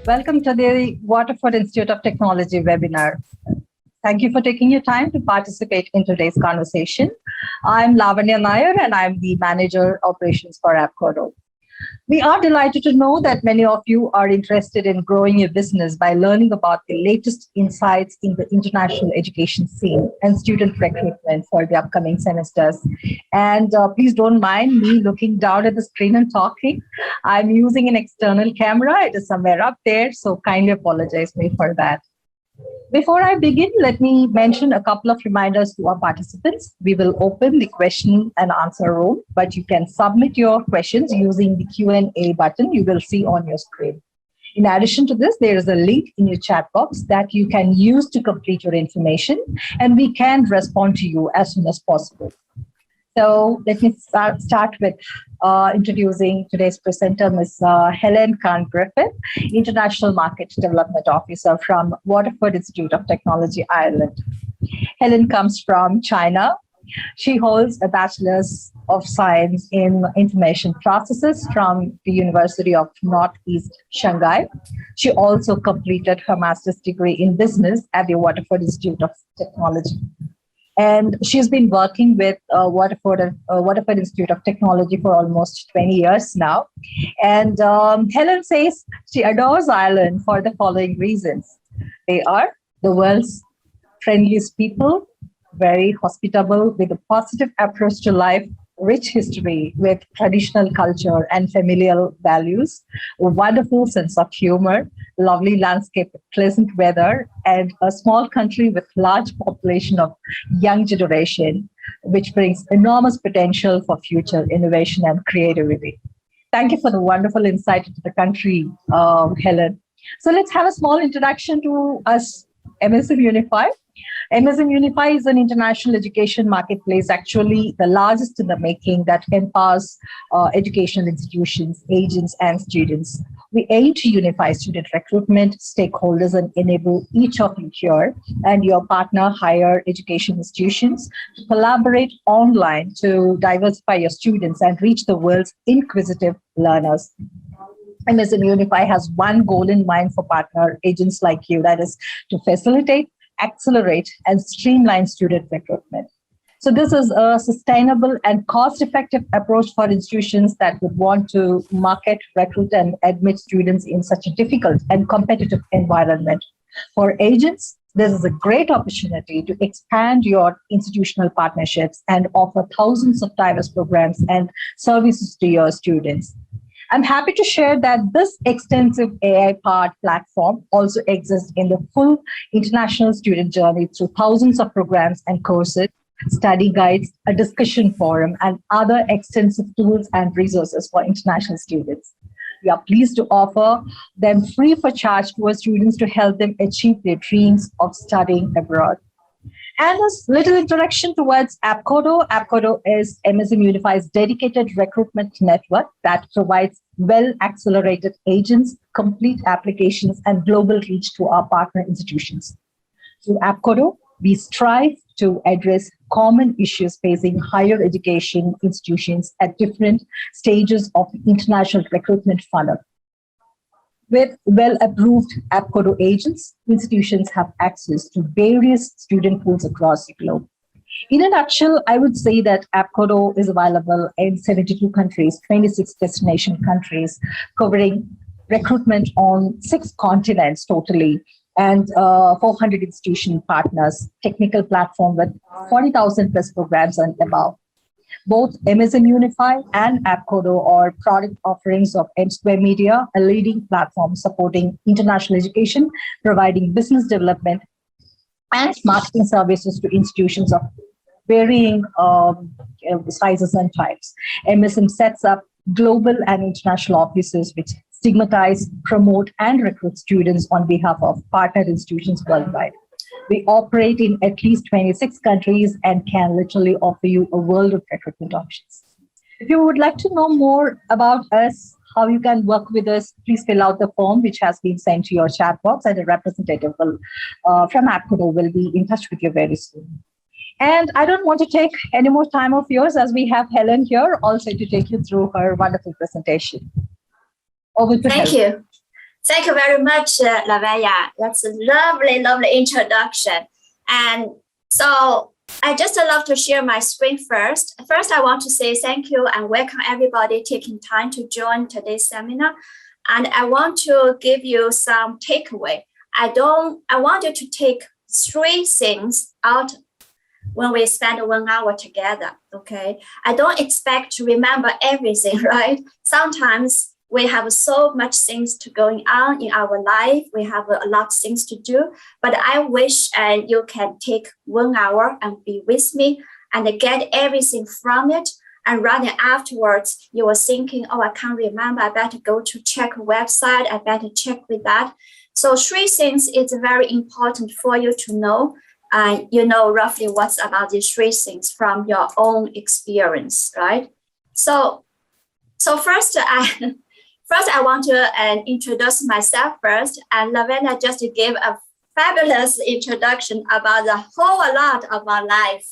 Welcome to the Waterford Institute of Technology webinar. Thank you for taking your time to participate in today's conversation. I'm Lavanya Nair and I'm the Manager Operations for Abcodo. We are delighted to know that many of you are interested in growing your business by learning about the latest insights in the international education scene and student recruitment for the upcoming semesters. And please don't mind me looking down at the screen and talking. I'm using an external camera. It is somewhere up there, so kindly apologize me for that. Before I begin, let me mention a couple of reminders to our participants. We will open the question and answer room, but you can submit your questions using the Q&A button you will see on your screen. In addition to this, there is a link in your chat box that you can use to complete your information, and we can respond to you as soon as possible. So let me start with introducing today's presenter, Ms. Helen Khan-Griffith, International Market Development Officer from Waterford Institute of Technology, Ireland. Helen comes from China. She holds a Bachelor's of Science in Information Processes from the University of Northeast Shanghai. She also completed her master's degree in business at the Waterford Institute of Technology. And she's been working with Waterford Institute of Technology for almost 20 years now. And Helen says she adores Ireland for the following reasons. They are the world's friendliest people, very hospitable, with a positive approach to life, rich history with traditional culture and familial values, a wonderful sense of humor, lovely landscape, pleasant weather, and a small country with large population of young generation, which brings enormous potential for future innovation and creativity. Thank you for the wonderful insight into the country, Helen. So let's have a small introduction to us, MSM Unify. MSM Unify is an international education marketplace, actually the largest in the making, that empowers educational institutions, agents, and students. We aim to unify student recruitment, stakeholders, and enable each of you here and your partner higher education institutions to collaborate online to diversify your students and reach the world's inquisitive learners. MSM Unify has one goal in mind for partner agents like you, that is to facilitate, accelerate, and streamline student recruitment. So this is a sustainable and cost-effective approach for institutions that would want to market, recruit, and admit students in such a difficult and competitive environment. For agents, this is a great opportunity to expand your institutional partnerships and offer thousands of diverse programs and services to your students. I'm happy to share that this extensive AI-powered platform also exists in the full international student journey through thousands of programs and courses, study guides, a discussion forum, and other extensive tools and resources for international students. We are pleased to offer them free of charge to our students to help them achieve their dreams of studying abroad. And a little introduction towards Abcodo. Abcodo is MSM Unify's dedicated recruitment network that provides well-accelerated agents, complete applications, and global reach to our partner institutions. Through Abcodo, we strive to address common issues facing higher education institutions at different stages of the international recruitment funnel. With well-approved Abcodo agents, institutions have access to various student pools across the globe. In a nutshell, I would say that Abcodo is available in 72 countries, 26 destination countries, covering recruitment on 6 continents totally, and 400 institution partners, technical platform with 40,000 plus programs and above. Both MSM Unify and Abcodo are product offerings of ICYMI, a leading platform supporting international education, providing business development and marketing services to institutions of varying sizes and types. MSM sets up global and international offices which stigmatize, promote, and recruit students on behalf of partner institutions worldwide. We operate in at least 26 countries and can literally offer you a world of recruitment options. If you would like to know more about us, how you can work with us, please fill out the form which has been sent to your chat box, and a representative from Abcodo will be in touch with you very soon. And I don't want to take any more time of yours, as we have Helen here also to take you through her wonderful presentation. Over to Thank Helen. you. Thank you very much, Lavanya. That's a lovely, lovely introduction. And so I just love to share my screen first. First, I want to say thank you and welcome everybody taking time to join today's seminar. And I want to give you some takeaway. I want you to take 3 things out when we spend 1 hour together, okay? I don't expect to remember everything, right? Sometimes we have so much things going on in our life. We have a lot of things to do, but I wish you can take 1 hour and be with me and get everything from it. And rather afterwards, you were thinking, oh, I can't remember. I better go to check a website. I better check with that. So 3 things is very important for you to know. You know roughly what's about these 3 things from your own experience, right? So first, I want to introduce myself first. And Lavanya just gave a fabulous introduction about the whole lot of my life.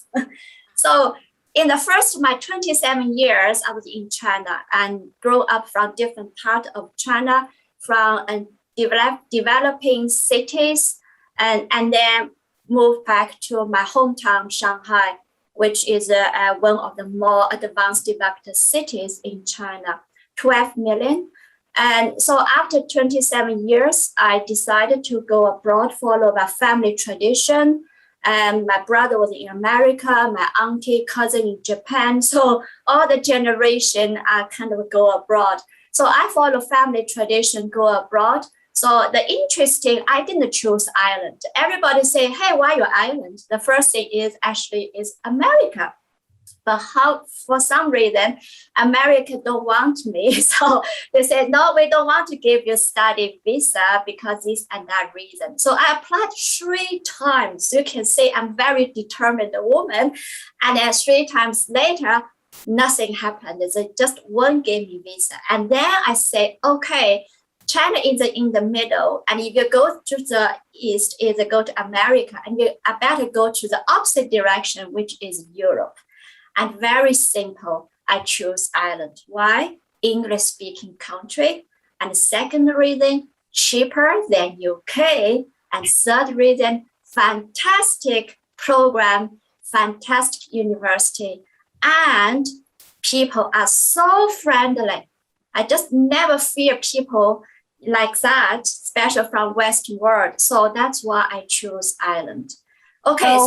So in my 27 years, I was in China and grew up from different parts of China, from developing cities, and then moved back to my hometown, Shanghai, which is one of the more advanced developed cities in China, 12 million. And so after 27 years, I decided to go abroad, follow my family tradition. And my brother was in America, my auntie, cousin in Japan. So all the generation kind of go abroad. So I follow family tradition, go abroad. So the interesting, I didn't choose Ireland. Everybody say, hey, why your Ireland? The first thing is America. But for some reason, America don't want me. So they said, no, we don't want to give you study visa because this and that reason. So I applied 3 times. You can say I'm very determined woman. And then 3 times later, nothing happened. They just one gave me visa. And then I say, okay, China is in the middle, and if you go to the east, is go to America, and I better go to the opposite direction, which is Europe. And very simple, I choose Ireland. Why? English-speaking country. And second reason, cheaper than UK. And third reason, fantastic program, fantastic university, and people are so friendly. I just never fear people like that, especially from Western world. So that's why I choose Ireland. Okay,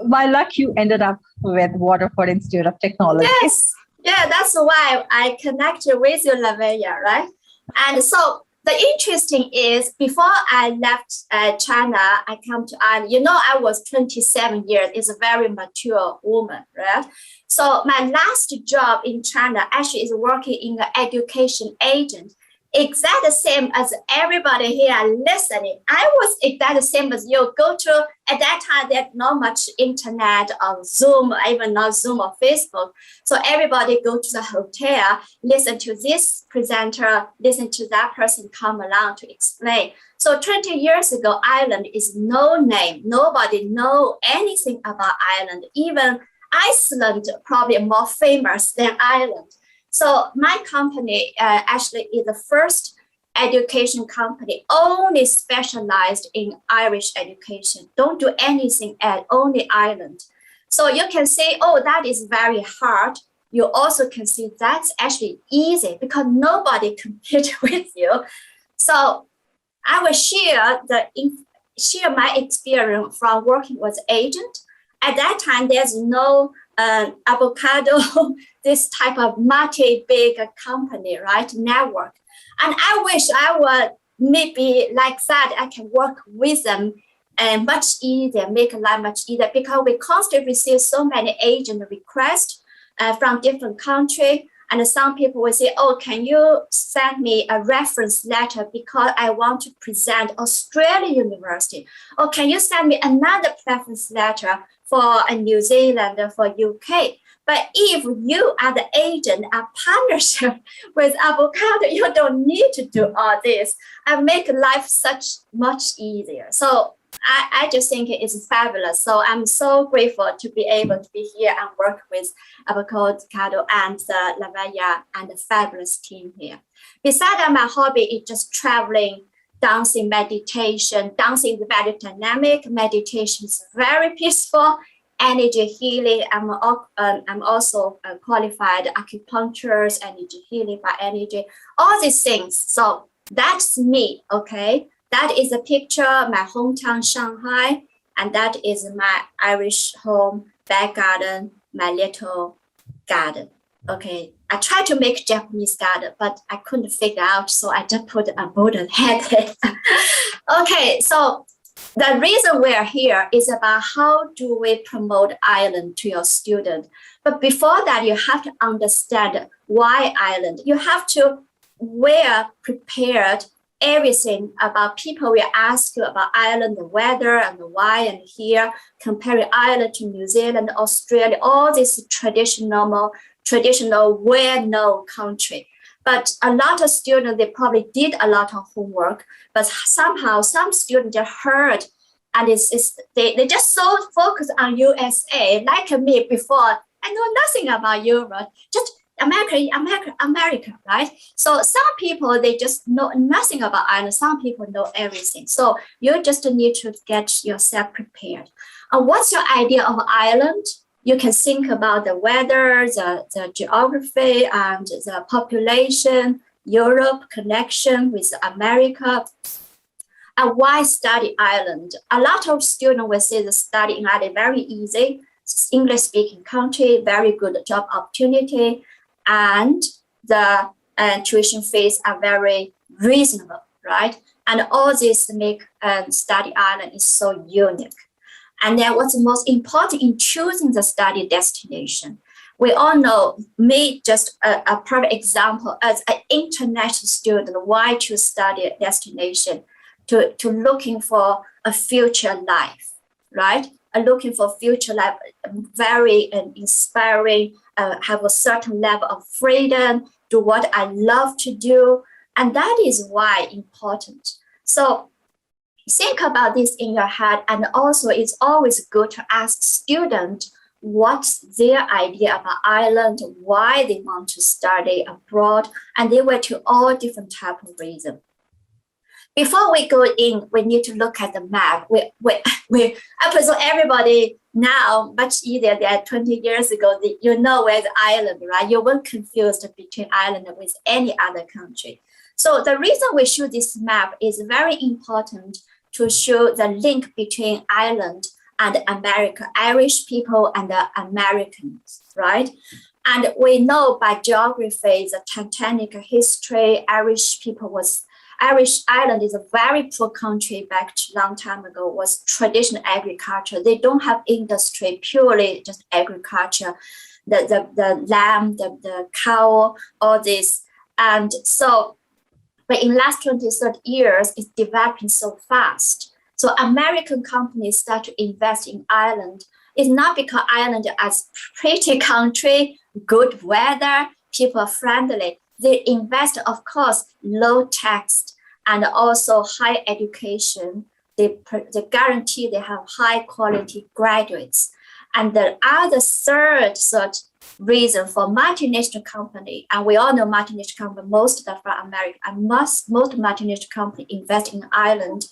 by luck, you ended up with Waterford Institute of Technology. Yes, yeah, that's why I connected with you, Lavanya, right? And so the interesting is, before I left China, I come to Ireland. You know, I was 27 years. Is a very mature woman, right? So my last job in China actually is working in an education agent. Exactly the same as everybody here listening. I was exactly the same as you. At that time, there's not much internet or Zoom, even not Zoom or Facebook. So everybody go to the hotel, listen to this presenter, listen to that person come along to explain. So 20 years ago, Ireland is no name. Nobody know anything about Ireland. Even Iceland probably more famous than Ireland. So my company actually is the first education company only specialized in Irish education. Don't do anything at only Ireland. So you can say, oh, that is very hard. You also can see that's actually easy because nobody competes with you. So I will share my experience from working with agent. At that time, there's no Abcodo, this type of multi-big company, right, network. And I wish I would maybe like that, I can work with them and much easier, make life much easier, because we constantly receive so many agent requests from different countries. And some people will say, oh, can you send me a reference letter because I want to present Australian University? Or can you send me another reference letter for New Zealand, for UK? But if you are the agent, a partnership with Abcodo, you don't need to do all this and make life much easier. So I just think it is fabulous. So I'm so grateful to be able to be here and work with Abcodo and Lavanya and the fabulous team here. Besides that, my hobby is just traveling, dancing, meditation. Dancing is very dynamic. Meditation is very peaceful. Energy healing. I'm also a qualified acupuncturist, energy healing by energy. All these things. So that's me. Okay. That is a picture of my hometown, Shanghai, and that is my Irish home, back garden, my little garden. Okay, I tried to make Japanese garden, but I couldn't figure out, so I just put a wooden head. Okay, so the reason we're here is about how do we promote Ireland to your student. But before that, you have to understand why Ireland. You have to wear prepared everything about people will ask you about Ireland, the weather and the why, and here comparing Ireland to New Zealand, Australia, all these traditional well-known country. But a lot of students, they probably did a lot of homework, but somehow some students just heard and they just so focused on USA, like me before. I know nothing about Europe, just America, right? So some people, they just know nothing about Ireland. Some people know everything. So you just need to get yourself prepared. And what's your idea of Ireland? You can think about the weather, the geography, and the population, Europe connection with America. And why study Ireland? A lot of students will say the study in Ireland very easy. English-speaking country, very good job opportunity, and the tuition fees are very reasonable, right? And all this make study Ireland is so unique. And then what's most important in choosing the study destination? We all know, me just a perfect example as an international student, why choose study destination? To looking for a future life, right? Looking for future life, very inspiring, have a certain level of freedom, do what I love to do. And that is why important. So think about this in your head. And also it's always good to ask students what's their idea about Ireland, why they want to study abroad. And they were to all different types of reasons. Before we go in, we need to look at the map. I presume everybody now, much easier than 20 years ago, you know where the Ireland, right? You weren't confused between Ireland with any other country. So the reason we show this map is very important to show the link between Ireland and America, Irish people and the Americans, right? And we know by geography, the Titanic history, Irish Ireland is a very poor country back a long time ago, was traditional agriculture. They don't have industry, purely just agriculture, the lamb, the cow, all this. And so, but in last 20, 30 years, it's developing so fast. So American companies start to invest in Ireland. It's not because Ireland is a pretty country, good weather, people are friendly. They invest, of course, low tax and also high education. They guarantee they have high quality graduates. And the other third reason for multinational company, and we all know multinational company, most of them from America, and most multinational company invest in Ireland,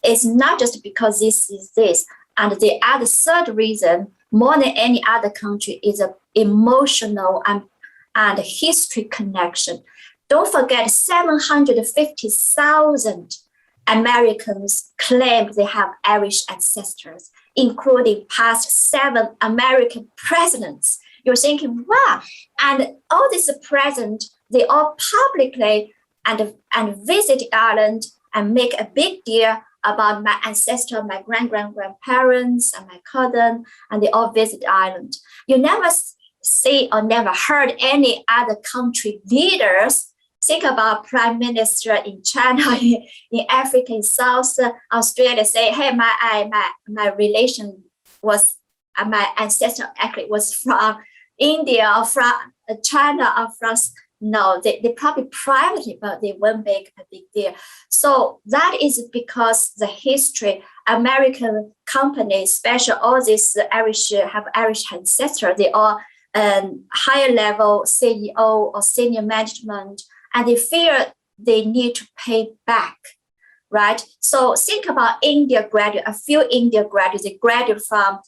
is not just because this is this. And the other third reason, more than any other country, is an emotional and history connection. Don't forget, 750,000 Americans claim they have Irish ancestors, including past 7 American presidents. You're thinking, wow, and all these presidents, they all publicly and visit Ireland and make a big deal about my ancestor, my grandparents, and my cousin, and they all visit Ireland. You never see or never heard any other country leaders think about prime minister in China, in Africa, in South Australia, say, hey, my relation was, my ancestor actually was from India or from China or from, no, they probably privately, but they won't make a big deal. So that is because the history American companies, especially all these Irish have Irish ancestors, they are higher level CEO or senior management, and they feel they need to pay back, right? So think about India graduate, a few India graduates, they graduate from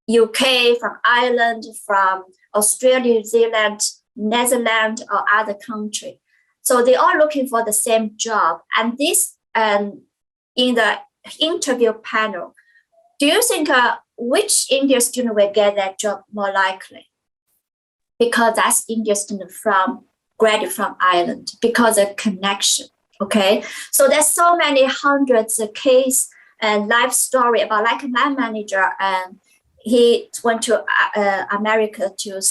UK, from Ireland, from Australia, New Zealand, Netherlands, or other country. So they are looking for the same job. And this, in the interview panel, do you think which Indian student will get that job more likely? Because that's Indian student graduate from Ireland, because of connection. Okay, so there's so many hundreds of case and life story about, like my manager, and he went to America to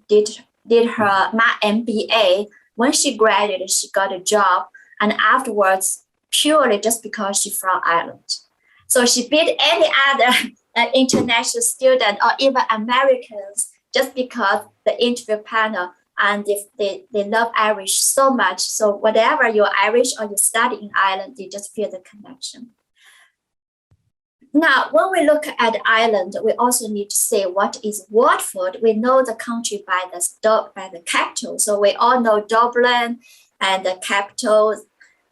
did her MBA. When she graduated, she got a job, and afterwards, purely just because she's from Ireland. So she beat any other international student or even Americans just because the interview panel, and they love Irish so much. So whatever you're Irish or you study in Ireland, they just feel the connection. Now, when we look at Ireland, we also need to say what is Waterford. We know the country by the capital. So we all know Dublin and the capital,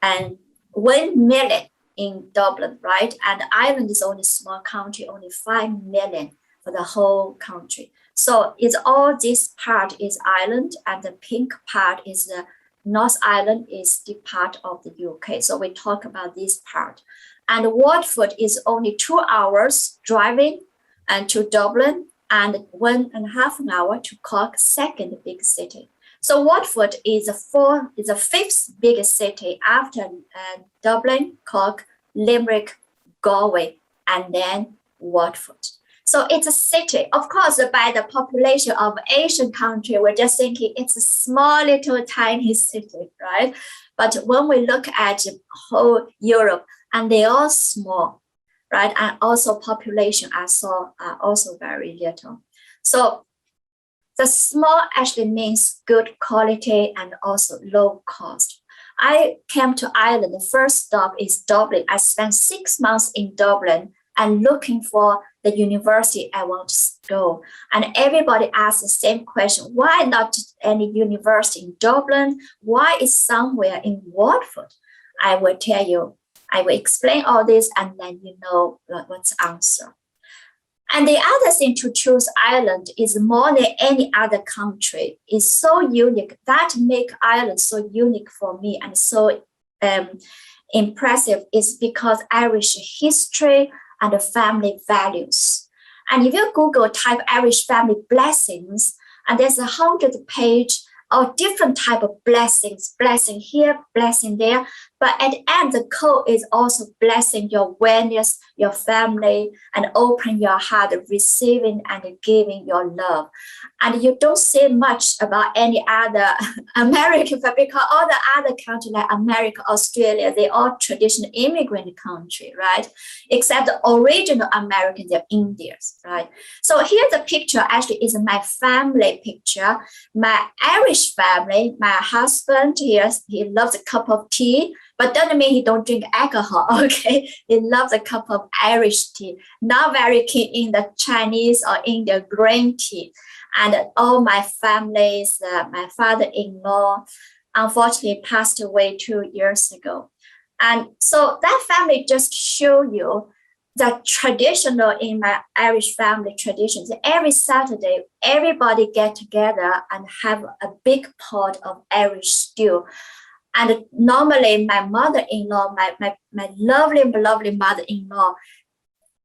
and 1 million in Dublin, right? And Ireland is only a small country, only 5 million for the whole country. So it's all this part is Ireland, and the pink part is the North Ireland, is the part of the UK. So we talk about this part. And Waterford is only 2 hours driving and to Dublin, and 1.5 hours to Cork, second big city. So Waterford is the fifth biggest city after Dublin, Cork, Limerick, Galway, and then Waterford. So it's a city. Of course, by the population of Asian country, we're just thinking it's a small little tiny city, right? But when we look at the whole Europe, and they are small, right? And also population are also very little. So the small actually means good quality and also low cost. I came to Ireland, the first stop is Dublin. I spent 6 months in Dublin and looking for the university I want to go. And everybody asks the same question, why not any university in Dublin? Why is somewhere in Waterford? I will tell you, I will explain all this and then you know what's the answer. And the other thing to choose Ireland is more than any other country. It's so unique. That make Ireland so unique for me and so impressive is because Irish history and the family values. And if you Google type Irish family blessings, and there's 100-page of different type of blessings, blessing here, blessing there. But at the end, the code is also blessing your wellness, your family, and open your heart, receiving and giving your love. And you don't say much about any other American, because all the other countries like America, Australia, they are traditional immigrant country, right? Except the original Americans, they're Indians, right? So here the picture actually is my family picture. My Irish family, my husband, he loves a cup of tea, but doesn't mean he don't drink alcohol, okay? He loves a cup of Irish tea, not very keen in the Chinese or Indian green tea. And all my families, my father-in-law, unfortunately passed away 2 years ago. And so that family just show you the traditional in my Irish family traditions. Every Saturday, everybody get together and have a big pot of Irish stew. And normally my mother-in-law, my lovely mother-in-law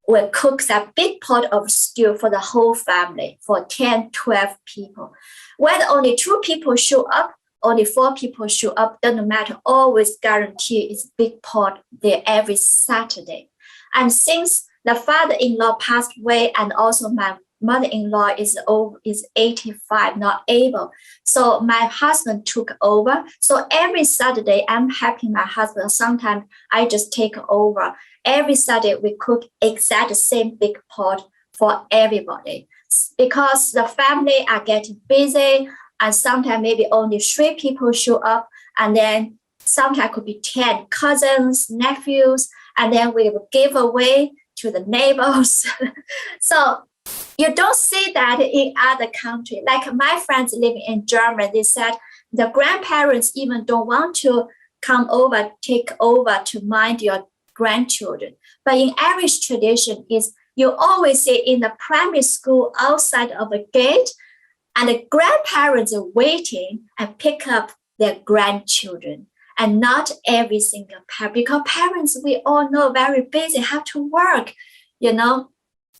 will cook that big pot of stew for the whole family, for 10, 12 people. Whether only 2 people show up, only 4 people show up, doesn't matter, always guarantee it's big pot there every Saturday. And since the father-in-law passed away and also my mother-in-law is 85, not able. So my husband took over. So every Saturday, I'm helping my husband. Sometimes I just take over. Every Saturday, we cook exact same big pot for everybody. Because the family are getting busy, and sometimes maybe only 3 people show up, and then sometimes could be 10 cousins, nephews, and then we will give away to the neighbors. So you don't see that in other countries. Like my friends living in Germany, they said the grandparents even don't want to come over, take over to mind your grandchildren. But in Irish tradition is you always see in the primary school outside of a gate, and the grandparents are waiting and pick up their grandchildren. And not every single parent, because parents, we all know, very busy, have to work,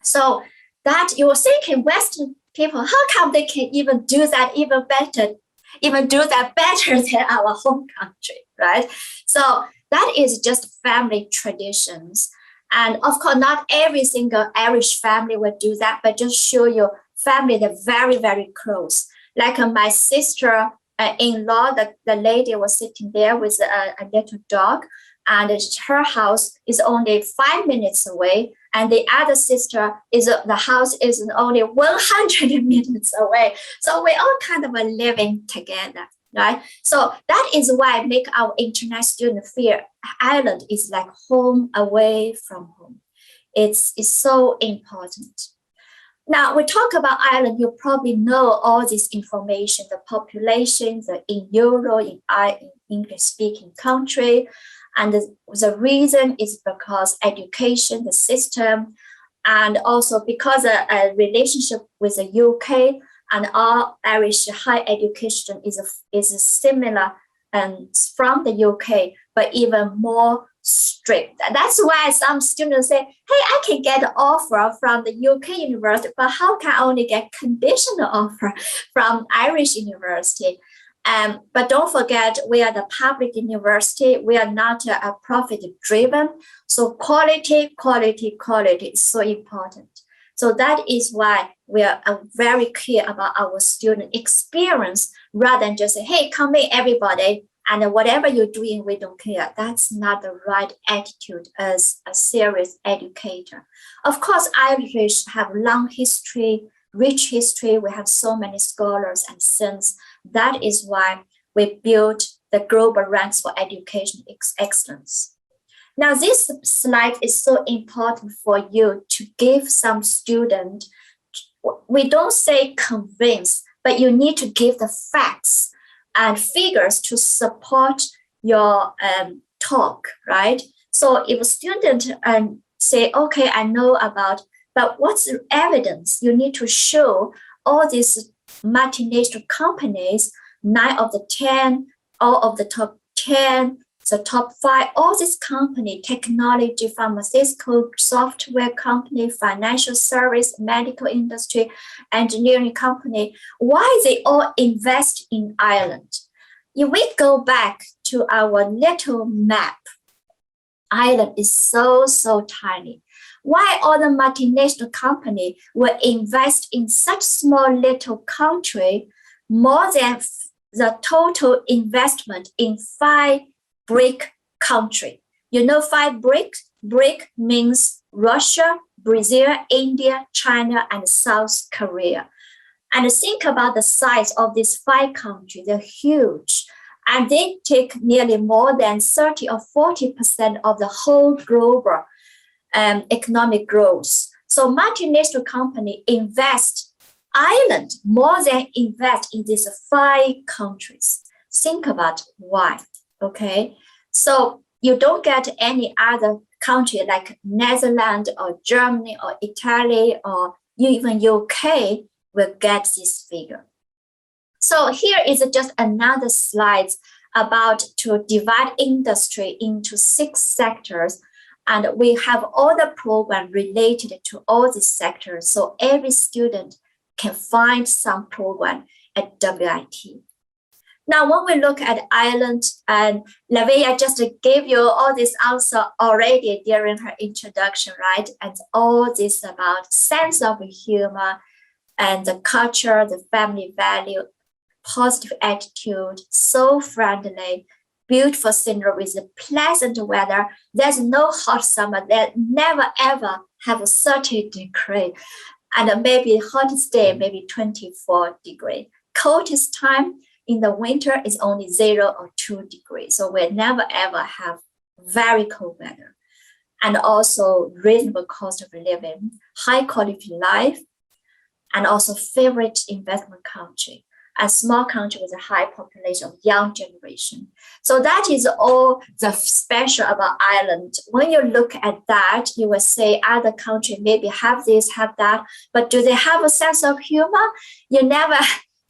So that you were thinking Western people, how come they can even do that even better than our home country, right? So that is just family traditions. And of course, not every single Irish family will do that, but just show you family that very, very close. Like my sister in-law, the lady was sitting there with a little dog, and her house is only 5 minutes away, and the other sister the house is only 100 minutes away. So we all kind of are living together, right? So that is why make our international student feel Ireland is like home away from home. It's so important. Now, we talk about Ireland, you probably know all this information, the population, in Euro, in English-speaking country. And the reason is because education, the system, and also because a relationship with the UK and all Irish higher education is similar from the UK, but even more strict. That's why some students say, hey, I can get an offer from the UK university, but how can I only get conditional offer from Irish university? But don't forget, we are the public university. We are not a profit driven. So quality is so important. So that is why we are very clear about our student experience rather than just say, hey, come in everybody, and whatever you're doing, we don't care. That's not the right attitude as a serious educator. Of course, Irish have long history, rich history. We have so many scholars and saints. That is why we built the global ranks for education excellence. Now, this slide is so important for you to give some student. We don't say convince, but you need to give the facts and figures to support your talk, right? So if a student say, okay, I know about, but what's the evidence? You need to show all these multinational companies, 9 of the 10, all of the top 10, the top 5, all this company, technology, pharmaceutical, software company, financial service, medical industry, engineering company, why they all invest in Ireland? If we go back to our little map, Ireland is so tiny. Why all the multinational company will invest in such small little country more than the total investment in 5 BRIC country? 5 BRIC means Russia, Brazil, India, China, and South Korea. And think about the size of these 5 countries. They're huge. And they take nearly more than 30 or 40% of the whole global economic growth. So multinational company invest Ireland more than invest in these 5 countries. Think about why, okay? So you don't get any other country like Netherlands or Germany or Italy or even UK will get this figure. So here is just another slide about to divide industry into 6 sectors. And we have all the program related to all these sectors. So every student can find some program at WIT. Now, when we look at Ireland, and Lavia just gave you all this answer already during her introduction, right? And all this about sense of humor and the culture, the family value, positive attitude, so friendly, beautiful scenery with the pleasant weather. There's no hot summer. They never ever have a 30 degree. And maybe hottest day, maybe 24 degree. Coldest time in the winter is only 0 or 2 degrees. So we never ever have very cold weather. and also reasonable cost of living, high quality life, and also favorite investment country, a small country with a high population of young generation. So that is all the special about Ireland. When you look at that, you will say other countries maybe have this, have that, but do they have a sense of humor? You never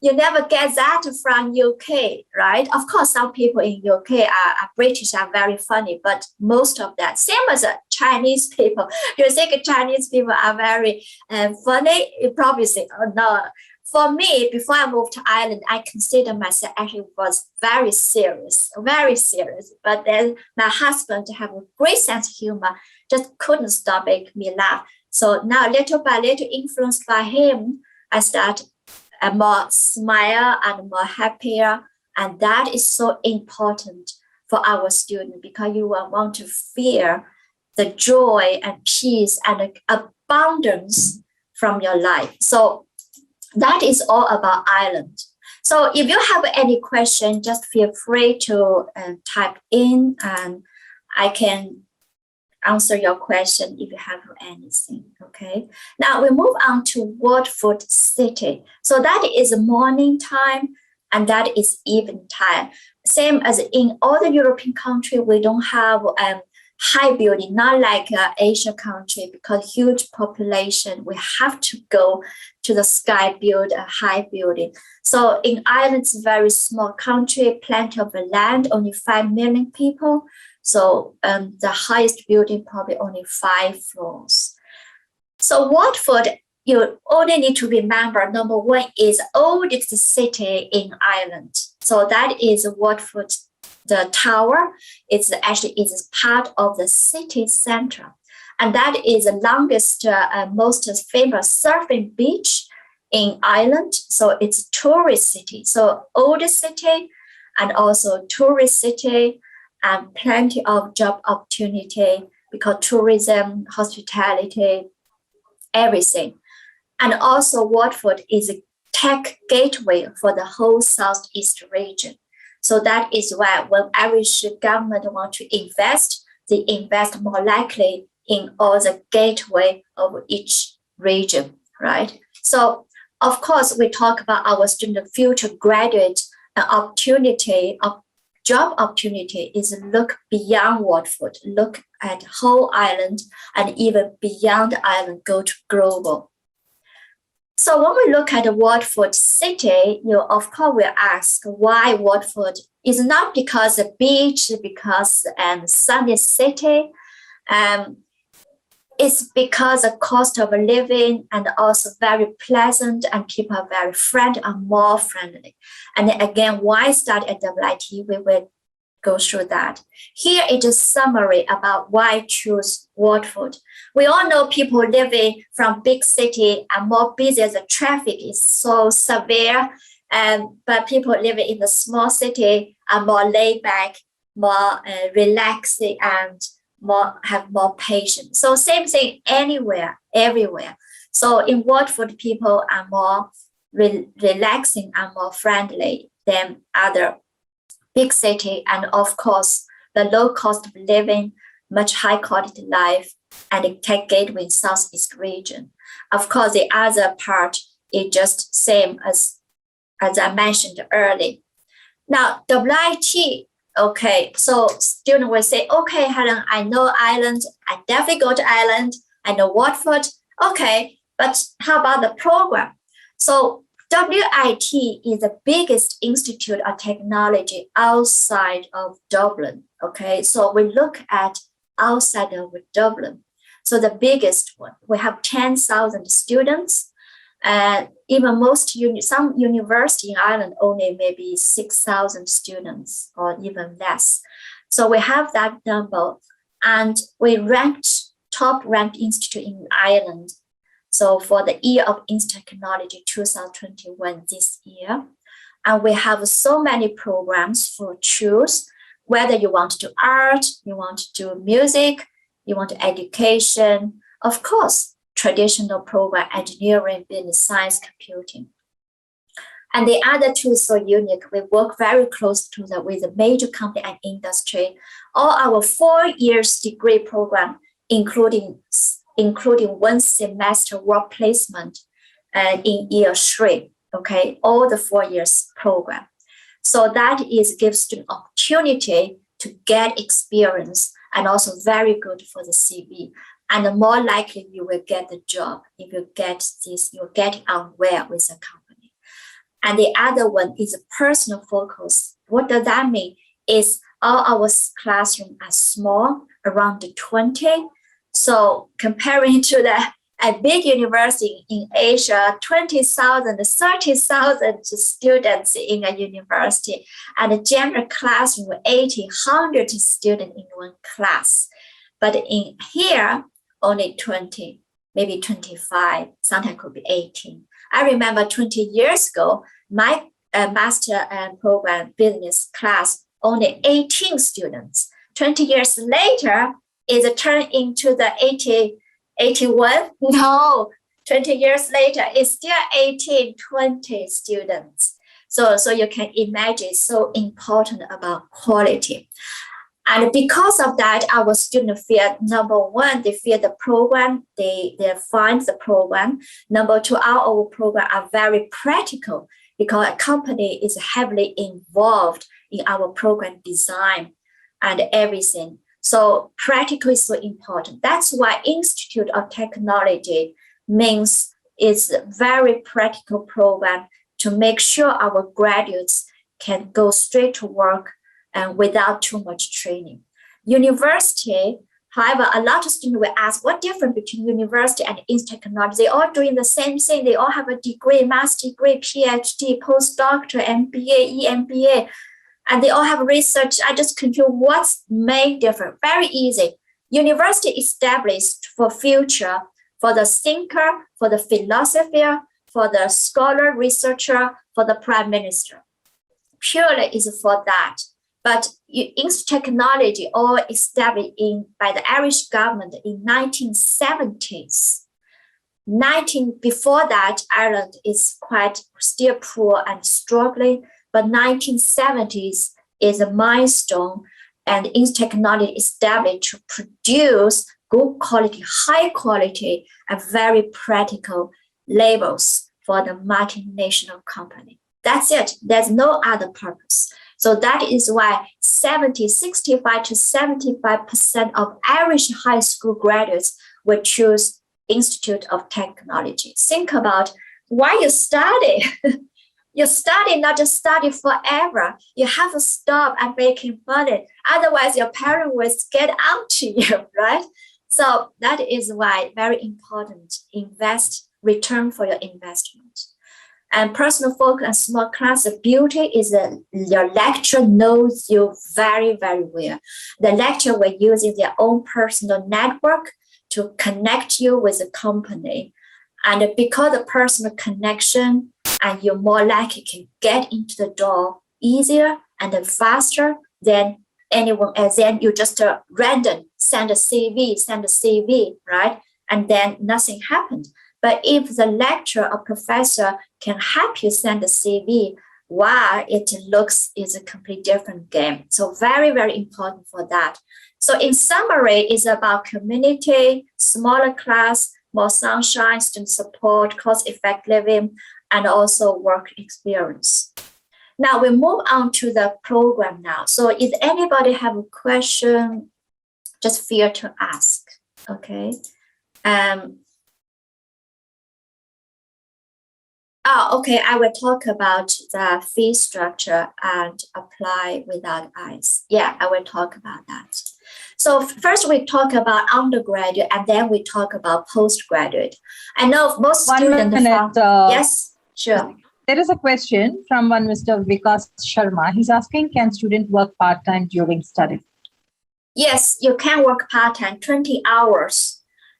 get that from UK, right? Of course, some people in UK are British, are very funny, but most of that, same as Chinese people. You think Chinese people are very funny? You probably say, oh no. For me, before I moved to Ireland, I consider myself actually was very serious. But then my husband have a great sense of humor, just couldn't stop making me laugh. So now, little by little, influenced by him, I start more smile and more happier. And that is so important for our students, because you will want to feel the joy and peace and abundance from your life. So that is all about Ireland. So if you have any question, just feel free to type in, and I can answer your question if you have anything. Okay. Now we move on to Waterford City. So that is morning time, and that is evening time. Same as in all the European countries, we don't have high building, not like Asia country, because huge population, we have to go to the sky, build a high building. So in Ireland, it's a very small country, plenty of land, only 5 million people. So the highest building probably only 5 floors. So Waterford, you only need to remember, number one is oldest city in Ireland. So that is Waterford. The tower is part of the city center. And that is the longest, most famous surfing beach in Ireland. So it's a tourist city. So old city and also tourist city, and plenty of job opportunity because tourism, hospitality, everything. And also Waterford is a tech gateway for the whole Southeast region. So that is why when Irish government want to invest, they invest more likely in all the gateway of each region, right? So of course, we talk about our student future graduate opportunity of job opportunity is look beyond Waterford, look at whole Ireland, and even beyond Ireland, go to global. So when we look at the Waterford city, of course, we ask why Waterford. Is not because the beach, because sunny city. It's because the cost of living and also very pleasant, and people are very friendly and more friendly. And then again, why start at WIT? We will go through that. Here is a summary about why choose Waterford. We all know people living from big city are more busy. The traffic is so severe. But people living in the small city are more laid back, more relaxing, and have more patience. So same thing anywhere, everywhere. So in Waterford, people are more relaxing and more friendly than other big city. And of course, the low cost of living, much high quality life, and the tech gateway in Southeast region. Of course, the other part is just same as I mentioned earlier. Now, WIT, okay, so student will say, okay, Helen, I know Ireland. I definitely go to Ireland. I know Waterford. Okay, but how about the program? So WIT is the biggest institute of technology outside of Dublin, okay? So we look at outside of Dublin. So the biggest one, we have 10,000 students. Even some university in Ireland only maybe 6,000 students or even less. So we have that number, and we top ranked institute in Ireland. So for the year of Institute of Technology 2021 this year, and we have so many programs for choose, whether you want to do art, you want to do music, you want to education, of course, traditional program, engineering, business, science, computing. And the other two is so unique. We work very close with a major company and industry. All our 4 years degree program including 1 semester work placement in year 3, okay, all the 4 years program. So that gives student opportunity to get experience and also very good for the CV. And the more likely you will get the job if you get this, you're getting on well with the company. And the other one is a personal focus. What does that mean? Is all our classrooms are small, around 20. So comparing to a big university in Asia, 20,000, 30,000 students in a university, and a general classroom with 80, 100 students in one class. But in here, only 20, maybe 25, sometimes could be 18. I remember 20 years ago, my master program business class, only 18 students. 20 years later, it turned into the 81? No, 20 years later, it's still 18, 20 students. So you can imagine it's so important about quality. And because of that, our students feel, number one, they feel the program, they find the program. Number two, our program are very practical because a company is heavily involved in our program design and everything. So practical is so important. That's why Institute of Technology means it's a very practical program to make sure our graduates can go straight to work and without too much training. University, however, a lot of students will ask, what difference between university and Institute of Technology? They all doing the same thing. They all have a degree, master degree, PhD, postdoctorate, MBA, EMBA, and they all have research. I just confuse what's main difference. Very easy. University established for future, for the thinker, for the philosopher, for the scholar, researcher, for the prime minister. Purely is for that. But Institute of Technology all established by the Irish government in 1970s. Before that, Ireland is quite still poor and struggling, but 1970s is a milestone, and Institute of Technology established to produce good quality, high quality, and very practical labels for the multinational company. That's it. There's no other purpose. So that is why 65 to 75% of Irish high school graduates will choose Institute of Technology. Think about why you study. You study, not just study forever. You have to stop and making money. Otherwise, your parents will get out to you, right? So that is why very important, return for your investment. And personal focus and small class, the beauty is that your lecturer knows you very, very well. The lecturer will using their own personal network to connect you with the company. And because the personal connection, and you're more likely can get into the door easier and then faster than anyone else. Then you just random send a CV, right? And then nothing happened. But if the lecturer or professor can help you send a CV, wow, it looks is a completely different game. So very, very important for that. So in summary, it's about community, smaller class, more sunshine, student support, cost-effective living, and also work experience. Now we move on to the program now. So if anybody have a question, just feel to ask, okay? Okay, I will talk about the fee structure and apply without eyes. Yeah, I will talk about that. So first we talk about undergraduate and then we talk about postgraduate. I know most students. Yes, sure. There is a question from one Mr. Vikas Sharma. He's asking, can student work part-time during study? Yes, you can work part-time, 20 hours.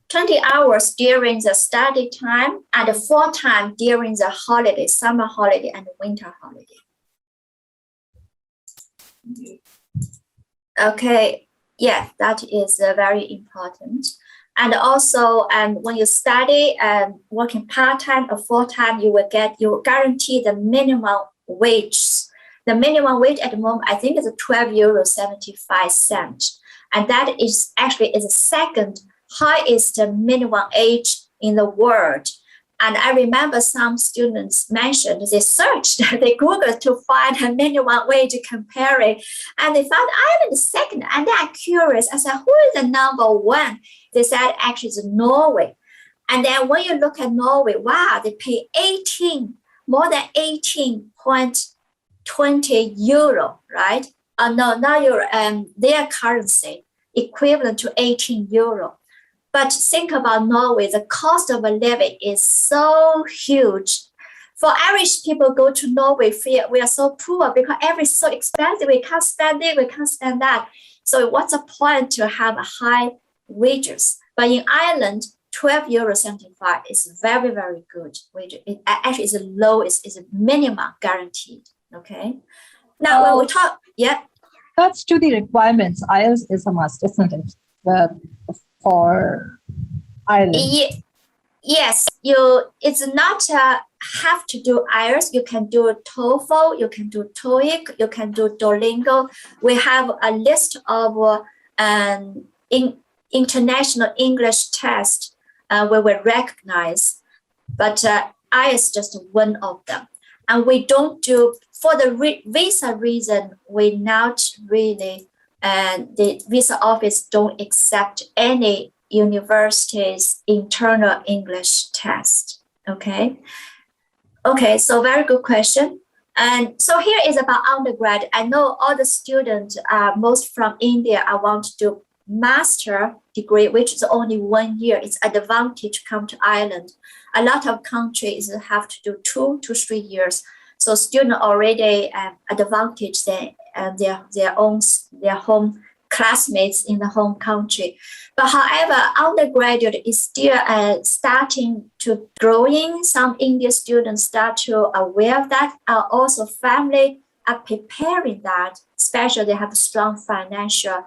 20 hours during the study time and full-time during the holiday, summer holiday and winter holiday. Okay, yeah, that is very important. And also, when you study and working part-time or full-time, you guarantee the minimum wage. The minimum wage at the moment, I think, is €12.75. And that is actually the second highest minimum age in the world. And I remember some students mentioned they searched, they Googled to find a minimum wage comparing, and they found Ireland is second. And they are curious. I said, who is the number one? They said actually it's Norway. And then when you look at Norway, wow, they pay more than 18.20 euro, right? No, now their currency equivalent to 18 euro. But think about Norway, the cost of a living is so huge. For Irish people go to Norway, feel we are so poor because everything's so expensive. We can't spend it, we can't spend that. So what's the point to have a high wages? But in Ireland, 12.75 is very, very good wage. It actually is a low, is a minimum guaranteed. Okay. Now when we talk, yeah. That's to the requirements. IELTS is a must, isn't it? For Ireland. Yes, it's not have to do IELTS. You can do TOEFL, you can do TOEIC, you can do Duolingo. We have a list of international English tests where we recognize, but IELTS is just one of them. And we don't do, for the visa reason, we not really, and the visa office don't accept any university's internal English test. Okay, so very good question. And so here is about undergrad. I know all the students, most from India, I want to do master degree, which is only 1 year. It's an advantage to come to Ireland. A lot of countries have to do 2 to 3 years. So students already advantage their home classmates in the home country. But however, undergraduate is still starting to growing. Some Indian students start to aware of that. Also family are preparing that, especially they have a strong financial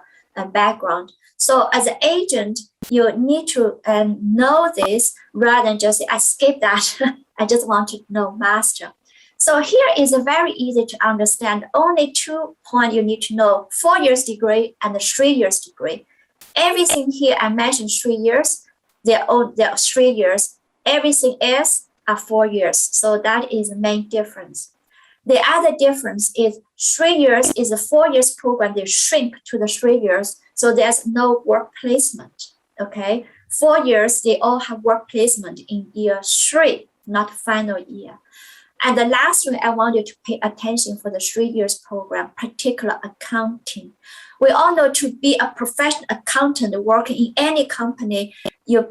background. So as an agent, you need to know this rather than just say, I skip that. I just want to know master. So here is a very easy to understand. Only 2 points you need to know: 4 years degree and a 3 years degree. Everything here I mentioned 3 years. They're 3 years. Everything else are 4 years. So that is the main difference. The other difference is 3 years is a 4 years program. They shrink to the 3 years. So there's no work placement. Okay. 4 years, they all have work placement in year 3, not final year. And the last one I want you to pay attention for the 3 years program, particular accounting. We all know to be a professional accountant working in any company,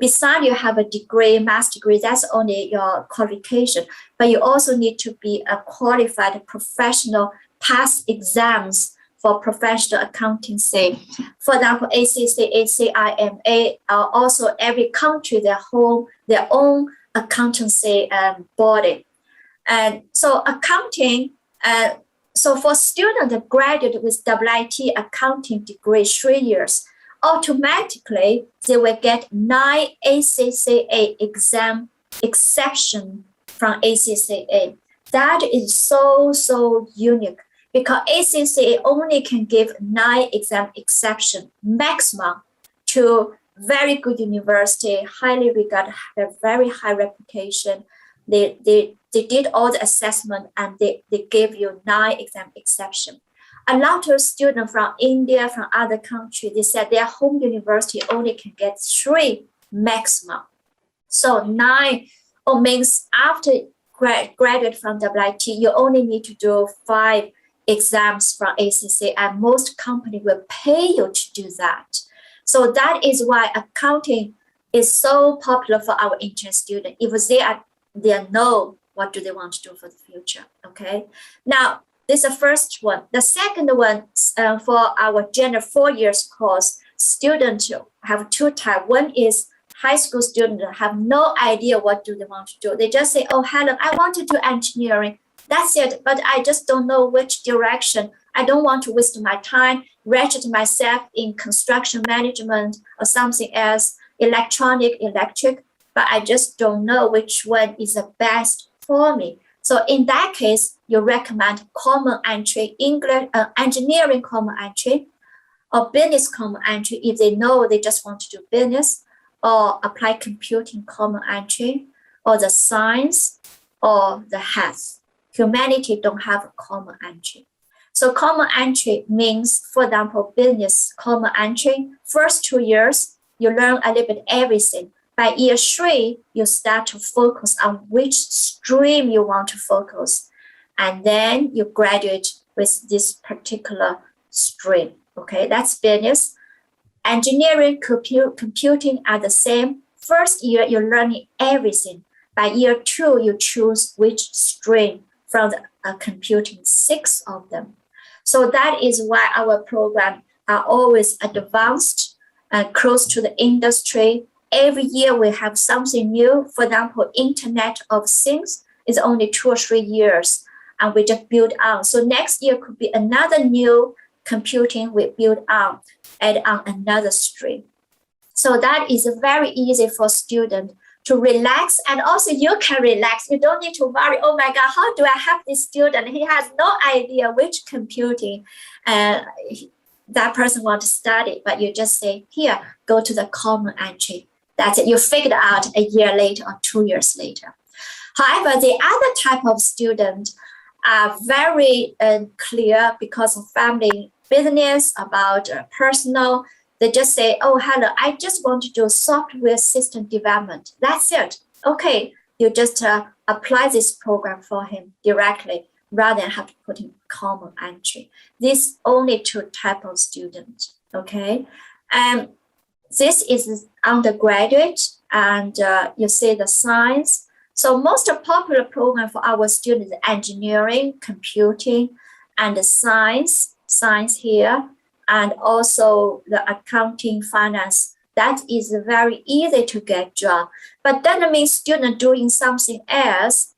besides you have a degree, master degree, that's only your qualification, but you also need to be a qualified professional, pass exams for professional accounting, say, for example, ACCA, ICYMI, also every country, their own accountancy body. And so accounting, so for students that graduate with IIT accounting degree 3 years, automatically they will get 9 ACCA exam exception from ACCA. That is so unique because ACCA only can give 9 exam exception maximum to very good university, highly regarded, have very high reputation. They did all the assessment and they gave you 9 exam exception. A lot of students from India, from other countries, they said their home university only can get 3 maximum. So 9 means after graduate from IIT, you only need to do 5 exams from ACCA, and most companies will pay you to do that. So that is why accounting is so popular for our intern students. If they know what do they want to do for the future, okay? Now, this is the first one. The second one, for our general 4 years course, students have 2 types. One is high school students have no idea what do they want to do. They just say, oh, Helen, I want to do engineering. That's it, but I just don't know which direction. I don't want to waste my time, register myself in construction management or something else, electric, but I just don't know which one is the best for me. So in that case, you recommend common entry, English, engineering common entry, or business common entry if they know they just want to do business, or applied computing common entry, or the science, or the health. Humanity don't have a common entry. So common entry means, for example, business common entry. First 2 years, you learn a little bit everything. By year 3, you start to focus on which stream you want to focus. And then you graduate with this particular stream. Okay, that's business. Engineering, computing are the same. First year, you're learning everything. By year 2, you choose which stream from the computing, 6 of them. So that is why our programs are always advanced, close to the industry. Every year we have something new. For example, Internet of Things is only 2 or 3 years, and we just build on. So next year could be another new computing we build on, add on another stream. So that is very easy for students to relax, and also you can relax. You don't need to worry, oh my God, how do I help this student? He has no idea which computing that person wants to study, but you just say, here, go to the common entry. That's it. You figure out a year later or 2 years later. However, the other type of student are very clear because of family business, about personal. They just say, oh, hello, I just want to do software system development. That's it. Okay, you just apply this program for him directly rather than have to put in common entry. These only 2 types of students, okay? This is undergraduate, and you see the science. So most popular program for our students is engineering, computing, and the science here, and also the accounting, finance. That is very easy to get job. But that means student doing something else,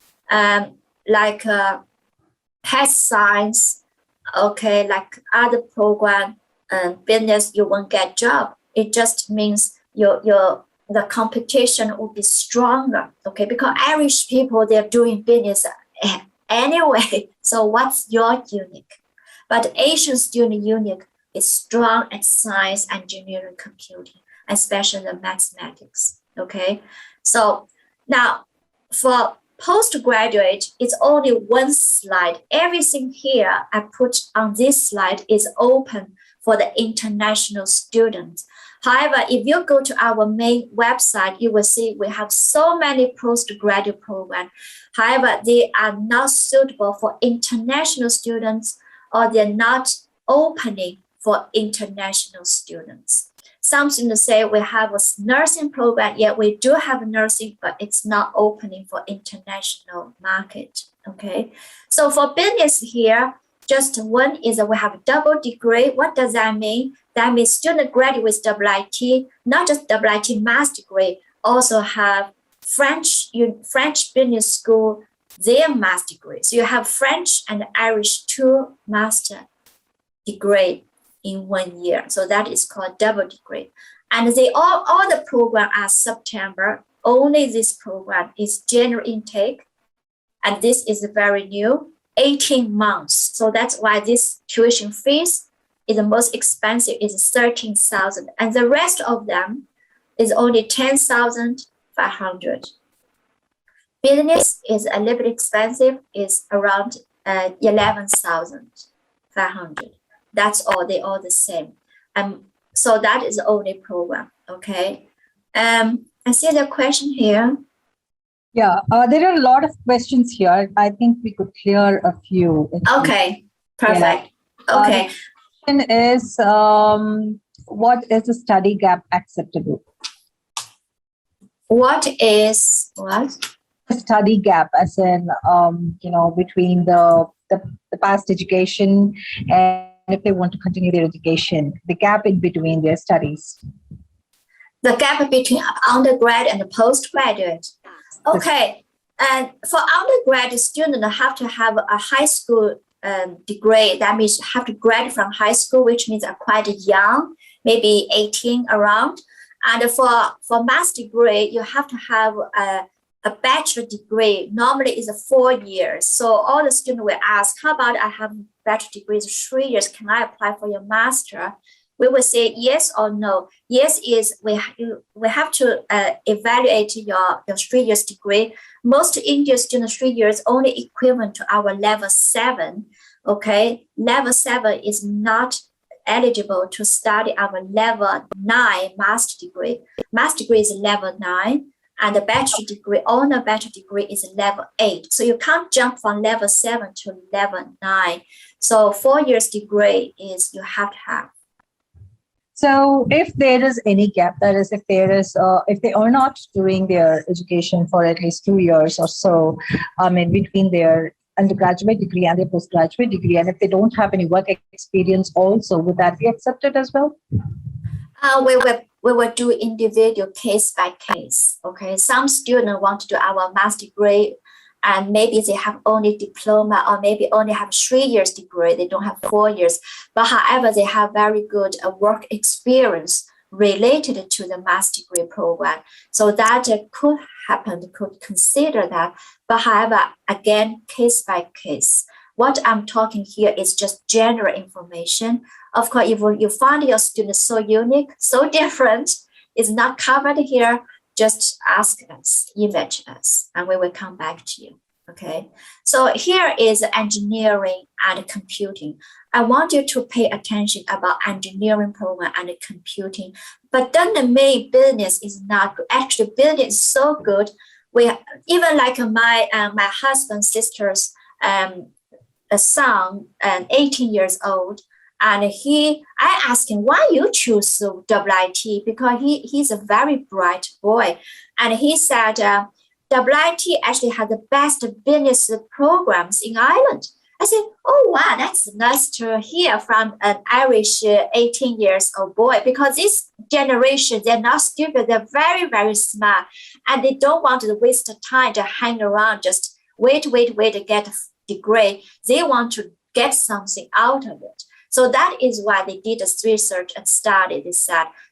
like health science, okay, like other program, business, you won't get job. It just means the competition will be stronger, okay? Because Irish people, they're doing business anyway. So what's your unique? But Asian student unique is strong at science, engineering, computing, especially the mathematics, okay? So now for postgraduate, it's only one slide. Everything here I put on this slide is open for the international students. However, if you go to our main website, you will see we have so many postgraduate programs. However, they are not suitable for international students, or they're not opening for international students. Something to say, we have a nursing program. Yeah, we do have nursing, but it's not opening for international market, okay? So for business here, just one is that we have a double degree. What does that mean? That means student graduate with WIT, not just WIT master's degree, also have French business school, their master's degree. So you have French and Irish 2 master degree in 1 year. So that is called double degree. And they all the program are September. Only this program is general intake. And this is very new, 18 months. So that's why this tuition fees is the most expensive, is 13,000. And the rest of them is only 10,500. Business is a little bit expensive, is around 11,500. That's all, they all the same. So that is the only program, okay? I see the question here. Yeah, there are a lot of questions here. I think we could clear a few. Okay, perfect. Yeah. Okay. The question is, what is a study gap acceptable? What is what? A study gap, as in, between the past education and if they want to continue their education, the gap in between their studies. The gap between undergrad and postgraduate. Okay, and for undergraduate students, have to have a high school degree. That means have to graduate from high school, which means are quite young, maybe 18 around. And for master's degree, you have to have a bachelor degree. Normally is 4 years. So all the students will ask, how about I have bachelor degree is 3 years? Can I apply for your master? we will say yes or no. Yes is we have to evaluate your 3 years degree. Most Indian students 3 years only equivalent to our level 7. Okay, level 7 is not eligible to study our level 9 master degree. Master degree is level 9, and the bachelor degree, honor bachelor degree is level 8. So you can't jump from level 7 to level 9. So 4 years degree is you have to have. So if there is any gap, that is, if they are not doing their education for at least 2 years or so, between their undergraduate degree and their postgraduate degree, and if they don't have any work experience also, would that be accepted as well? We will do individual case by case. Okay, some students want to do our master degree, and maybe they have only diploma, or maybe only have 3 years degree. They don't have 4 years, but however, they have very good work experience related to the master degree program. So that could happen, could consider that. But however, again, case by case. What I'm talking here is just general information. Of course, if you find your student so unique, so different, it's not covered here, just ask us, email us, and we will come back to you. Okay, so here is engineering and computing. I want you to pay attention about engineering program and computing, but doesn't mean business is not good. Actually, business is so good. We even like my husband's sister's a son, 18 years old, and I asked him, why you choose WIT? Because he's a very bright boy, and he said WIT actually had the best business programs in Ireland. I said, oh wow, that's nice to hear from an Irish 18 years old boy, because this generation, they're not stupid, they're very, very smart, and they don't want to waste time to hang around, just wait to get a degree. They want to get something out of it. So that is why they did this research and studied this.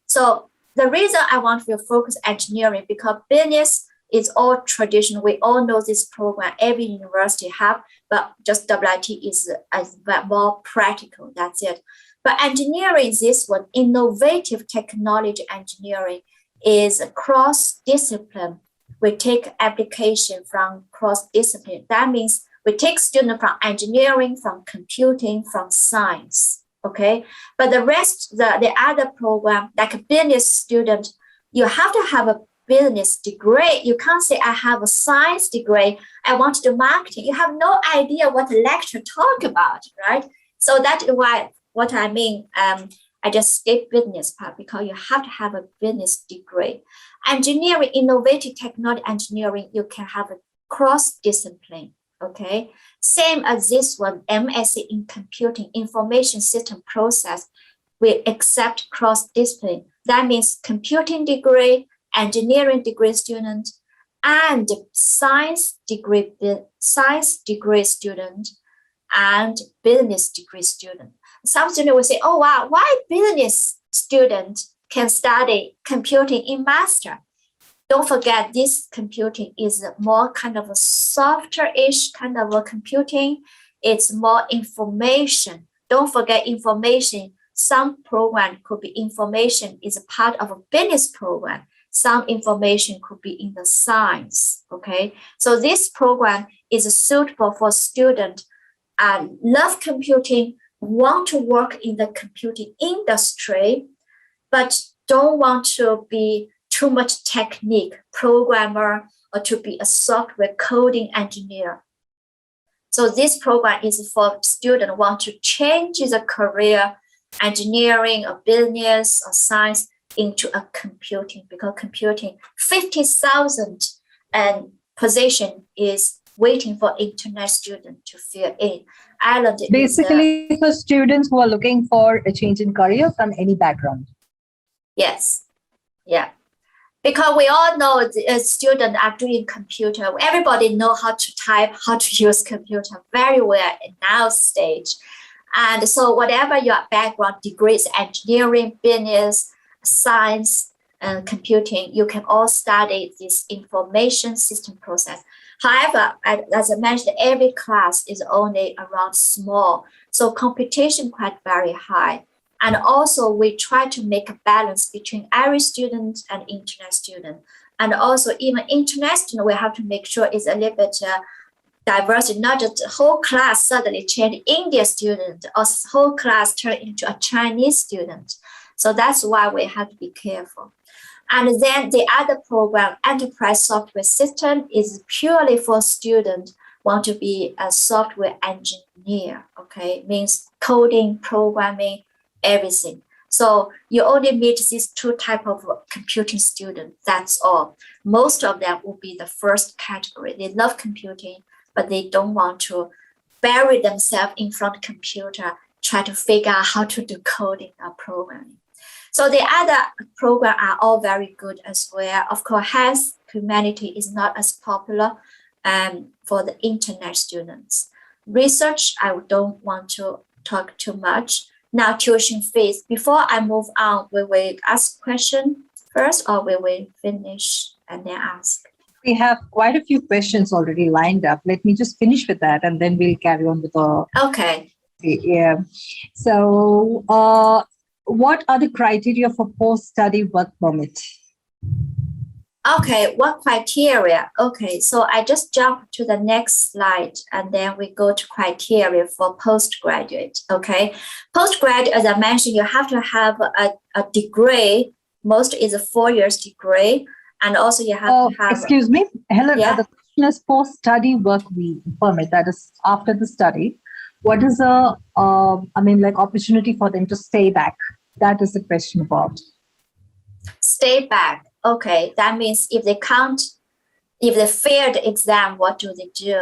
So the reason I want to focus engineering, because business is all traditional. We all know this program, every university have, but just WIT is more practical, that's it. But engineering, this one, innovative technology engineering, is cross-discipline. We take application from cross-discipline. That means we take students from engineering, from computing, from science, okay? But the rest, the other program, like a business student, you have to have a business degree. You can't say, I have a science degree, I want to do marketing. You have no idea what the lecture talk about, right? So that is why, what I mean, I just skip business part, because you have to have a business degree. Engineering, innovative technology engineering, you can have a cross-discipline. Okay, same as this one, MSc in computing, information system process, we accept cross-discipline. That means computing degree, engineering degree student, and science degree student, and business degree student. Some students will say, oh wow, why business student can study computing in master? Don't forget, this computing is more kind of a softer-ish kind of a computing. It's more information. Don't forget information. Some program could be information is a part of a business program. Some information could be in the science, okay? So this program is suitable for students love computing, want to work in the computing industry, but don't want to be too much technique programmer or to be a software coding engineer. So this program is for students who want to change their career, engineering or business or science, into a computing, because computing 50,000 position is waiting for internet students to fill in. Ireland basically for students who are looking for a change in career from any background. Yes, yeah. Because we all know students are doing computer. Everybody know how to type, how to use computer very well in now stage. And so whatever your background degrees, engineering, business, science, and computing, you can all study this information system process. However, as I mentioned, every class is only around small. So competition quite very high. And also we try to make a balance between Irish students and internet student. And also even internet student, we have to make sure it's a little bit diversity, not just the whole class suddenly change Indian student or whole class turn into a Chinese student. So that's why we have to be careful. And then the other program, Enterprise Software System, is purely for students want to be a software engineer, okay? Means coding, programming, everything. So you only meet these two type of computing students, that's all. Most of them will be the first category. They love computing, but they don't want to bury themselves in front of computer, try to figure out how to do coding or programming. So the other programs are all very good as well. Of course, health humanity is not as popular for the internet students. Research, I don't want to talk too much. Now, tuition fees. Before I move on, we will ask question first, or we will finish and then ask. We have quite a few questions already lined up. Let me just finish with that, and then we'll carry on with the. Okay. Yeah. So, what are the criteria for post-study work permit? Okay, what criteria? Okay, so I just jump to the next slide and then we go to criteria for postgraduate. Okay, postgraduate, as I mentioned, you have to have a degree. Most is a 4 years degree, and also you have to have. Excuse me, Helen. Yeah? The question is post-study work permit. That is after the study. What is opportunity for them to stay back? That is the question about. Stay back. Okay, that means if they failed the exam, what do they do?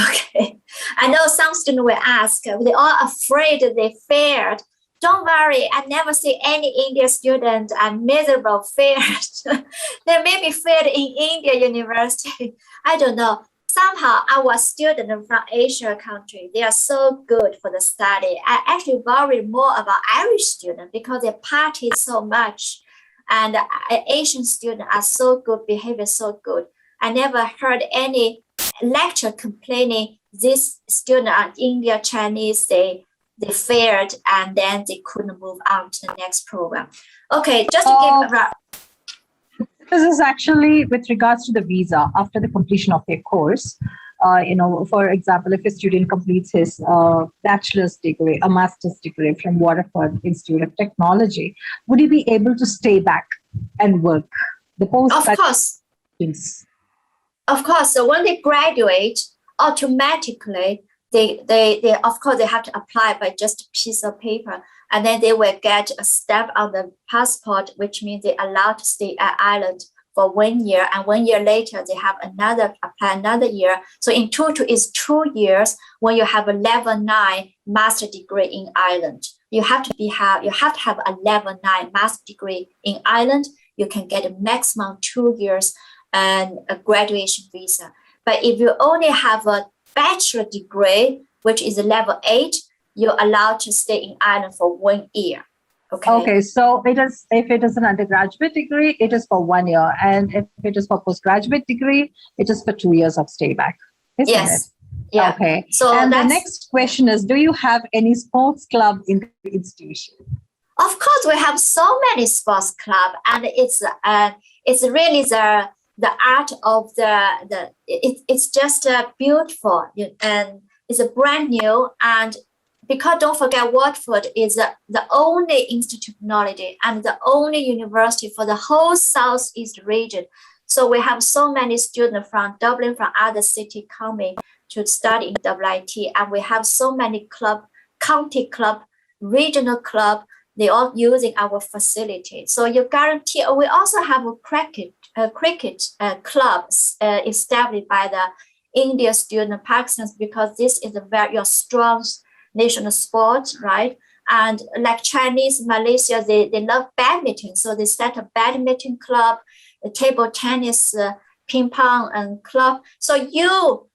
Okay, I know some students will ask, they're all afraid they failed. Don't worry, I never see any Indian student and miserable failed. They may be failed in India university. I don't know. Somehow our students from Asia country, they are so good for the study. I actually worry more about Irish students because they party so much. And Asian students are so good, behavior so good. I never heard any lecture complaining this student are India, Chinese, they failed and then they couldn't move on to the next program. Okay, just to give this is actually with regards to the visa after the completion of their course. For example, if a student completes his bachelor's degree, a master's degree from Waterford Institute of Technology, would he be able to stay back and work? Of course. Of course. So when they graduate, automatically, they of course they have to apply by just a piece of paper, and then they will get a stamp on the passport, which means they're allowed to stay at Ireland for 1 year, and 1 year later they have apply another year. So in total is 2 years when you have a level 9 master degree in Ireland. You have to have a level 9 master degree in Ireland. You can get a maximum 2 years and a graduation visa. But if you only have a bachelor degree, which is a level 8, you're allowed to stay in Ireland for 1 year. Okay, so if it is an undergraduate degree, it is for 1 year. And if it is for postgraduate degree, it is for 2 years of stay back. Isn't it? Yeah. Okay. So and the next question is, do you have any sports club in the institution? Of course, we have so many sports clubs, and it's really the art of it's just beautiful, and it's a brand new. And because don't forget, Waterford is the only institute of technology and the only university for the whole Southeast region. So we have so many students from Dublin, from other cities coming to study in WIT, and we have so many county club, regional club. They all using our facility. So you guarantee. We also have a cricket club established by the India student Pakistan, because this is a very strong national sport, right? And like Chinese, Malaysia, they love badminton. So they set a badminton club, a table tennis, ping pong and club. So you,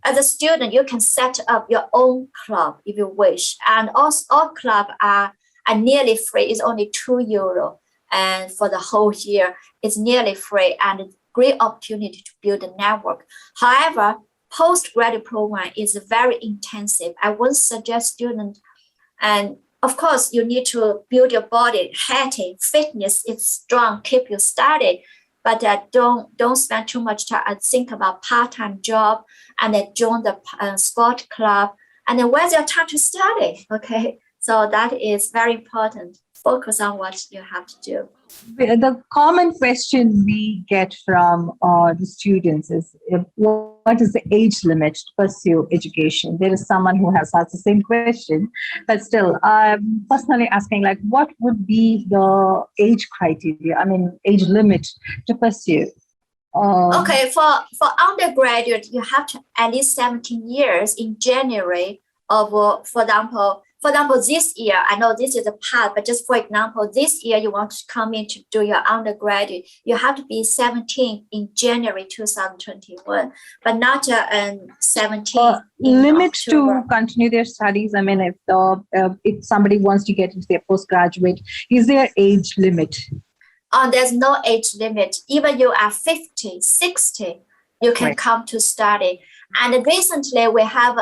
as a student, you can set up your own club if you wish. And all clubs are nearly free. It's only €2. And for the whole year, it's nearly free and a great opportunity to build a network. However, postgraduate program is very intensive. I would suggest students, and of course, you need to build your body, healthy, fitness is strong, keep you study, but don't spend too much time and think about part-time job and then join the sport club. And then where's your time to study? Okay, so that is very important. Focus on what you have to do. The common question we get from the students is, what is the age limit to pursue education? There is someone who has asked the same question, but still, I'm personally asking, like, what would be the age criteria? I mean, age limit to pursue? Okay, for undergraduate, you have to at least 17 years in January of, for example, this year, I know this is a part, but just for example, this year you want to come in to do your undergraduate, you have to be 17 in January 2021, but not 17. Limit October. to continue their studies. I mean, if somebody wants to get into their postgraduate, is there age limit? There's no age limit. Even you are 50, 60, you can come to study. And recently we have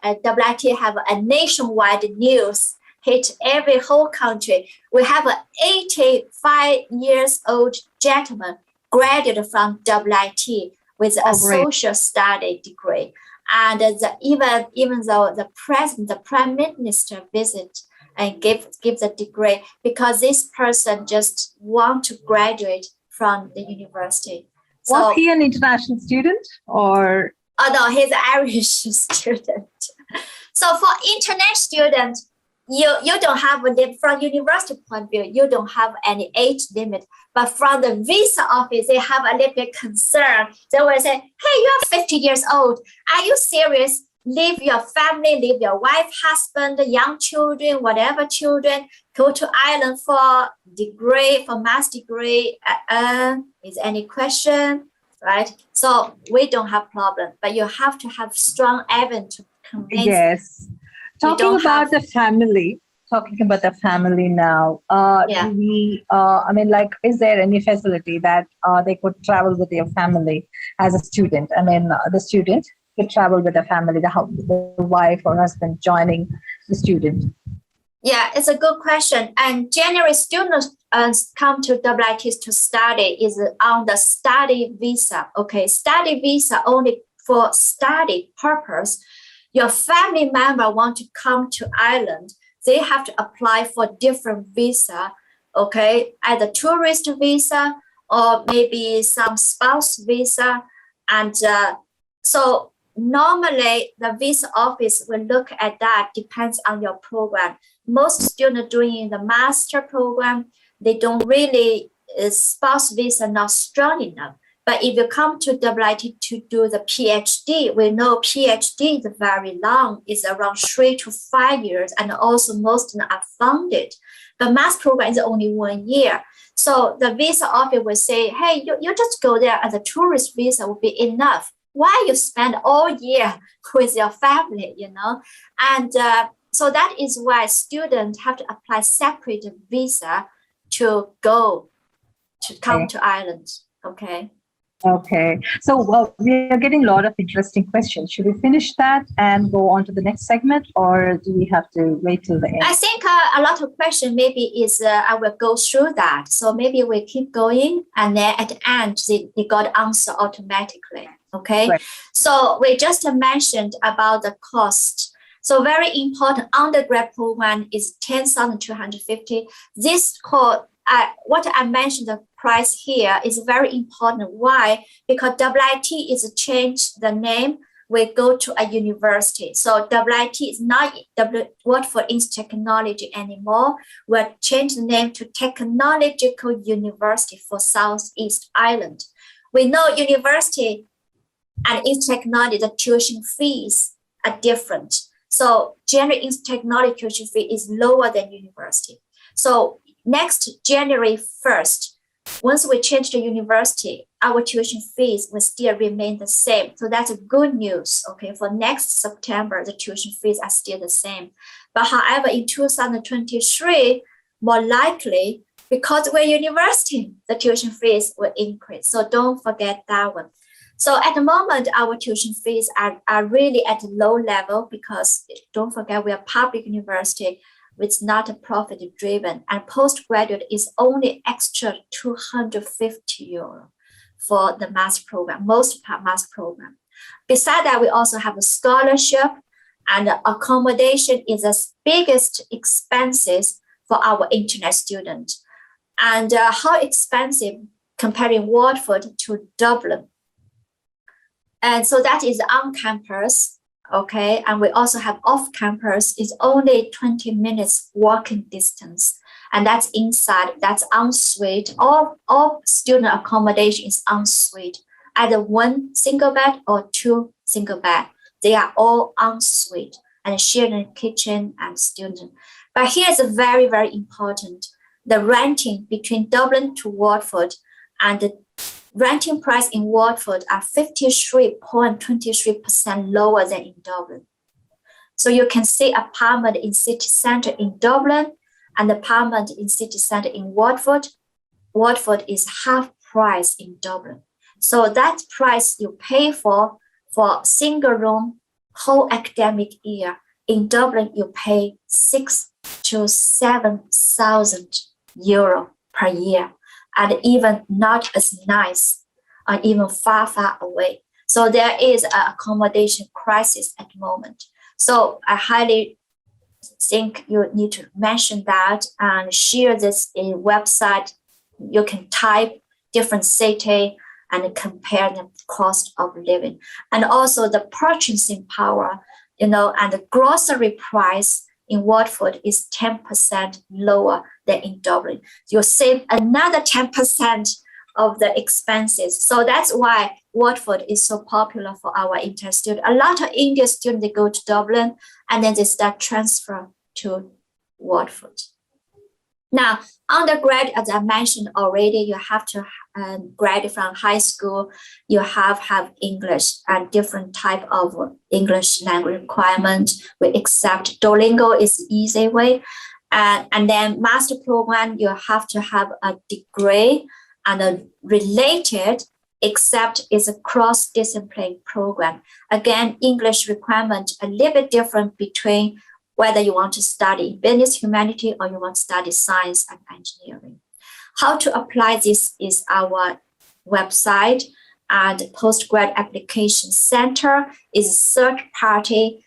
WIT have a nationwide news hit every whole country. We have an 85 years old gentleman graduated from WIT with a social study degree. And even though the president, the prime minister visit and give the degree, because this person just want to graduate from the university. Was he an international student or? Oh no, he's an Irish student. So for international students, you don't have from university point of view, you don't have any age limit. But from the visa office, they have a little bit concern. They will say, hey, you're 50 years old. Are you serious? Leave your family, leave your wife, husband, young children, whatever children, go to Ireland for degree, for master's degree. Is any question? Right? So we don't have problem, but you have to have strong evidence to convince. Yes. Talking about the family now, do we, I mean, like, is there any facility that they could travel with their family as a student? I mean, the student could travel with the family, the wife or husband joining the student. Yeah, it's a good question. And generally, students come to WIT to study is on the study visa. Okay, study visa only for study purpose. Your family member want to come to Ireland, they have to apply for different visa. Okay, either tourist visa or maybe some spouse visa. And so normally the visa office will look at that, depends on your program. Most students doing the master program, they don't really, spouse visa not strong enough. But if you come to WIT to do the PhD, we know PhD is very long, it's around 3 to 5 years, and also most of them are funded. But master program is only 1 year. So the visa office will say, hey, you just go there as a tourist visa will be enough. Why you spend all year with your family, you know? And so that is why students have to apply separate visa to come to Ireland, okay? Okay, so we are getting a lot of interesting questions. Should we finish that and go on to the next segment, or do we have to wait till the end? I think a lot of questions maybe is I will go through that. So maybe we keep going, and then at the end they got answer automatically. Okay, right. So we just mentioned about the cost. So very important, undergrad program is 10,250. This cost, what I mentioned, the price here is very important. Why? Because WIT is changed the name. We go to a university. So WIT is not Waterford Institute of Technology anymore. We'll change the name to Technological University for Southeast Ireland. We know university and Institute of Technology, the tuition fees are different. So general Institute of Technology tuition fee is lower than university. So next January 1st, once we change the university, our tuition fees will still remain the same. So that's a good news. Okay, for next September, the tuition fees are still the same. But however, in 2023, more likely, because we're university, the tuition fees will increase. So don't forget that one. So at the moment, our tuition fees are really at a low level because don't forget we are public university. It's not a profit driven, and postgraduate is only extra 250 euro for the master program, most master program. Besides that, we also have a scholarship, and accommodation is the biggest expenses for our internet student. And how expensive comparing Waterford to Dublin. And so that is on campus, okay? And we also have off campus, is only 20 minutes walking distance. And that's inside, that's ensuite. All student accommodation is ensuite, either one single bed or two single bed. They are all ensuite and sharing kitchen and student. But here's a very, very important. The renting between Dublin to Waterford, and the renting price in Waterford are 53.23% lower than in Dublin. So you can see apartment in city center in Dublin and apartment in city center in Waterford. Waterford is half price in Dublin. So that price you pay for single room whole academic year in Dublin, you pay 6,000 to 7,000 euro per year, and even not as nice, or even far, far away. So there is an accommodation crisis at the moment. So I highly think you need to mention that and share this in website. You can type different city and compare the cost of living, and also the purchasing power, and the grocery price in Waterford is 10% lower than in Dublin. You save another 10% of the expenses. So that's why Waterford is so popular for our intern students. A lot of Indian students, they go to Dublin and then they start transfer to Waterford. Now, undergrad, as I mentioned already, you have to graduate from high school. You have English and different type of English language requirement. We accept Duolingo is the easy way. And then master program, you have to have a degree and a related, except it's a cross-discipline program. Again, English requirement a little bit different between whether you want to study business, humanity, or you want to study science and engineering. How to apply this is our website, and Postgrad Application Center is a third party.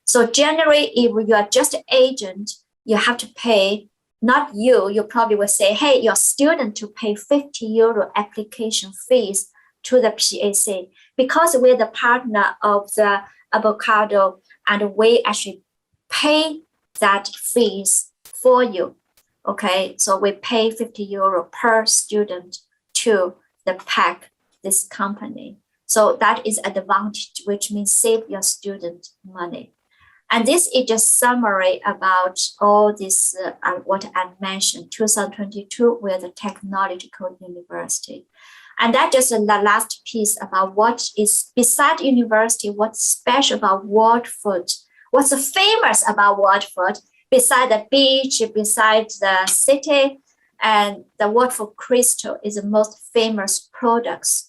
So generally, if you are just an agent, you have to pay, not you probably will say, hey, your student to pay 50 euro application fees to the PAC, because we're the partner of the Abcodo, and we actually pay that fees for you. Okay, so we pay 50 euro per student to the PAC, this company. So that is advantage, which means save your student money. And this is just summary about all this, what I mentioned. 2022, we're the technological university. And that just the last piece about what is beside university, what's special about Waterford, what's famous about Waterford, beside the beach, beside the city, and the Waterford crystal is the most famous products.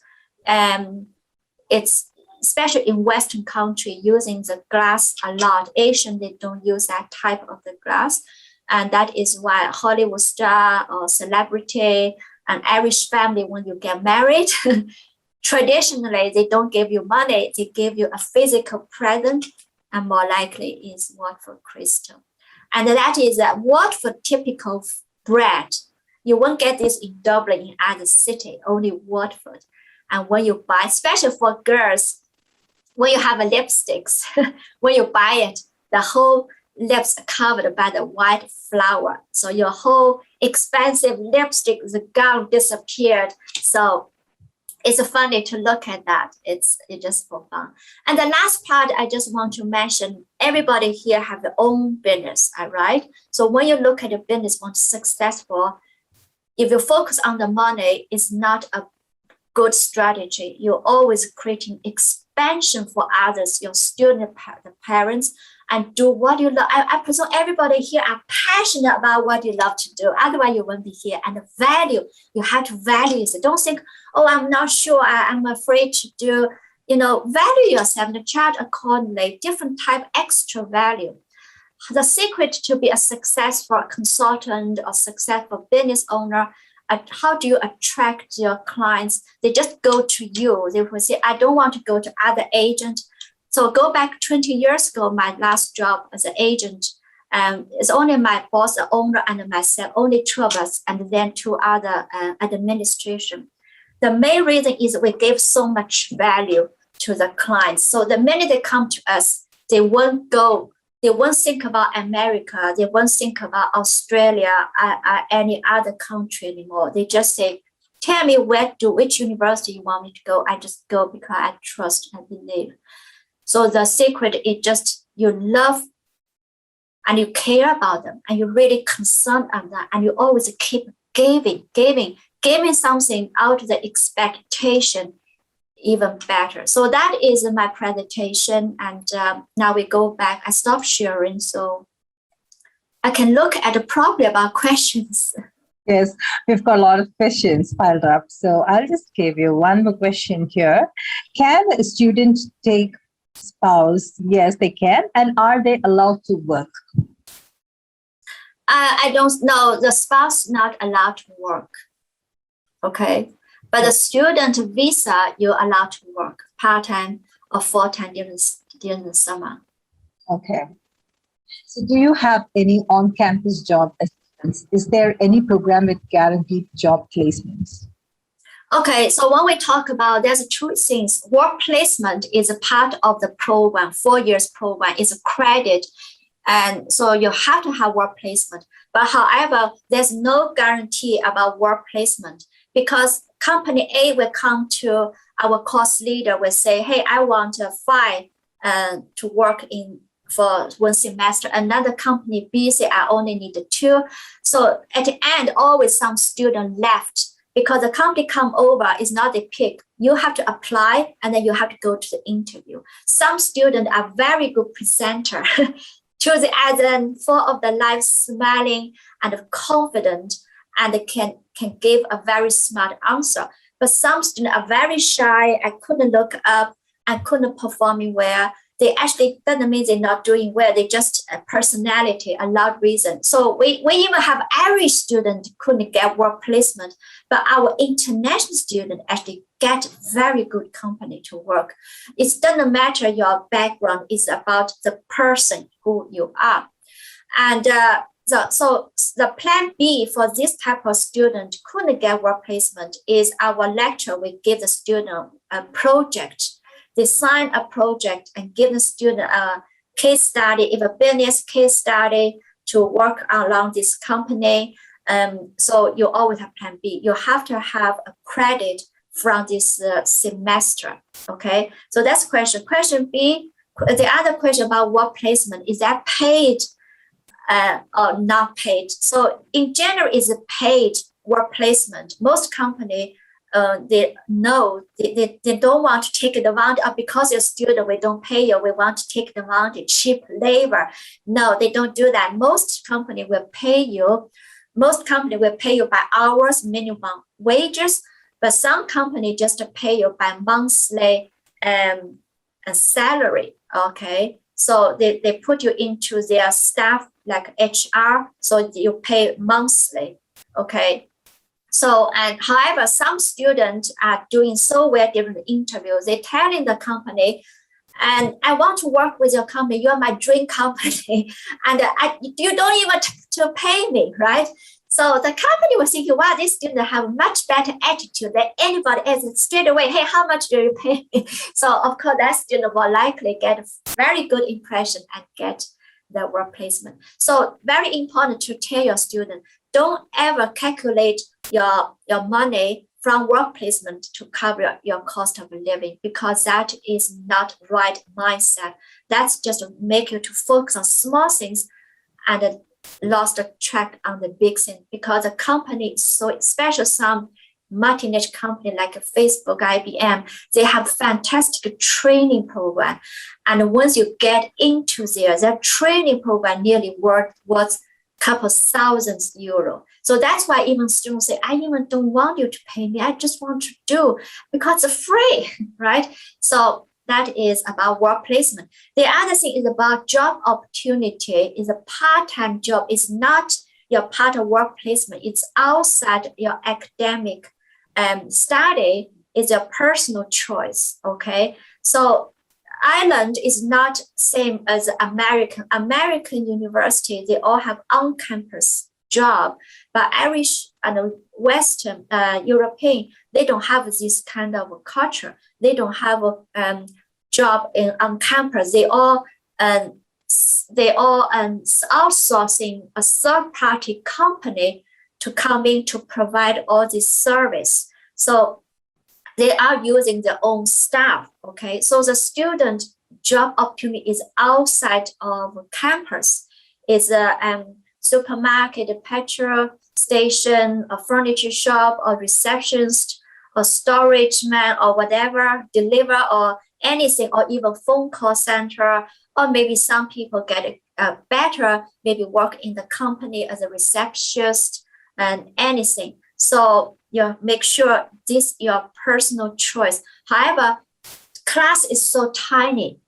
It's especially in Western country using the glass a lot. Asian, they don't use that type of the glass. And that is why Hollywood star or celebrity and Irish family, when you get married, traditionally, they don't give you money, they give you a physical present, and more likely is Waterford crystal. And that is a Waterford typical bread. You won't get this in Dublin, in other city, only Waterford. And when you buy, especially for girls, when you have a lipsticks, when you buy it, the whole lips are covered by the white flower. So your whole expensive lipstick, the gum disappeared. So it's funny to look at that. It's just for fun. And the last part I just want to mention, everybody here have their own business, all right? So when you look at your business, want successful, if you focus on the money, it's not a good strategy. You're always creating expansion for others, your student, the parents, and do what you love. I presume everybody here are passionate about what you love to do. Otherwise, you won't be here. And the value, you have to value it. Don't think, oh, I'm not sure, I'm afraid to do. Value yourself and charge accordingly, different type extra value. the secret to be a successful consultant or successful business owner, how do you attract your clients? They just go to you. They will say, I don't want to go to other agents. So go back 20 years ago, my last job as an agent, it's only my boss, the owner, and myself, only two of us, and then two other administration. The main reason is we give so much value to the clients. So the minute they come to us, they won't think about America, they won't think about Australia, any other country anymore. They just say, tell me which university you want me to go. I just go because I trust and believe. So the secret is just you love and you care about them and you're really concerned about that, and you always keep giving something out of the expectation even better. So that is my presentation, and now we go back. I stopped sharing so I can look at the probably about questions. Yes, we've got a lot of questions piled up. So I'll just give you one more question here. Can a student take spouse? Yes, they can. And are they allowed to work? I don't know. The spouse not allowed to work. Okay. But the student visa, you're allowed to work part-time or full-time during the summer. Okay. So do you have any on-campus job assistance? Is there any program with guaranteed job placements? Okay, so when we talk about, there's two things. Work placement is a part of the program, 4 years program, is a credit. And so you have to have work placement. But however, there's no guarantee about work placement, because company A will come to our course leader, will say, hey, I want 5 to work for 1 semester. Another company B say, I only need 2. So at the end, always some student left, because the company come over is not a pick. You have to apply and then you have to go to the interview. Some students are very good presenter to the end, full of the life, smiling and confident, and can give a very smart answer. But some students are very shy. I couldn't look up, I couldn't perform well. They actually doesn't mean they're not doing well. They just a personality, a loud reason. So we even have Irish student couldn't get work placement, but our international student actually get very good company to work. It doesn't matter your background. It's about the person who you are. And so the plan B for this type of student couldn't get work placement is our lecture. We give the student a project. They sign a project and give the student a case study, if a business case study to work along this company. So you always have plan B. You have to have a credit from this semester. Okay, so that's question. Question B, the other question about work placement, is that paid or not paid? So in general, it's a paid work placement. Most companies they know they don't want to take advantage of, because you're a student, we don't pay you, we want to take advantage, cheap labor. No, they don't do that. Most company will pay you. Most company will pay you by hours, minimum wages, but some company just pay you by monthly salary. Okay, so they put you into their staff like HR, so you pay monthly. Okay. So, and however, some students are doing so well during the interview. They're telling the company, and I want to work with your company. You're my dream company, and you don't even to pay me, right? So the company was thinking, wow, this student have much better attitude than anybody else. Straight away, hey, how much do you pay me? So of course, that student will likely get a very good impression and get the work placement. So very important to tell your student, don't ever calculate your money from work placement to cover your cost of living, because that is not right mindset. That's just make you to focus on small things and lost track on the big thing, because the company is so special. Some multinational company like Facebook, IBM, they have fantastic training program. And once you get into their training program nearly worth couple thousands euro. So that's why even students say, I even don't want you to pay me. I just want to do because it's free, right? So That is about work placement. The other thing is about job opportunity. Is a part-time job. It's not your part of work placement. It's outside your academic study. Is your personal choice. Okay, so Ireland is not same as American. American university, they all have on-campus job, but Irish and Western European, they don't have this kind of culture. They don't have a job on campus. They all outsourcing a third-party company to come in to provide all this service. So they are using their own staff. Okay, so the student job opportunity is outside of campus. Is a supermarket, a petrol station, a furniture shop, or receptionist, or storage man, or whatever, deliver, or anything, or even phone call center, or maybe some people get better, maybe work in the company as a receptionist and anything. So you make sure this is your personal choice. However, class is so tiny.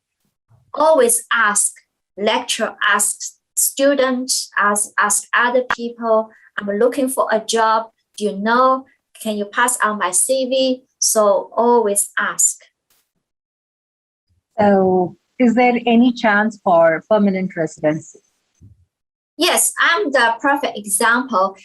Always ask lecturer, ask students, ask other people. I'm looking for a job. Do you know? Can you pass on my CV? So always ask. So is there any chance for permanent residency? Yes, I'm the perfect example.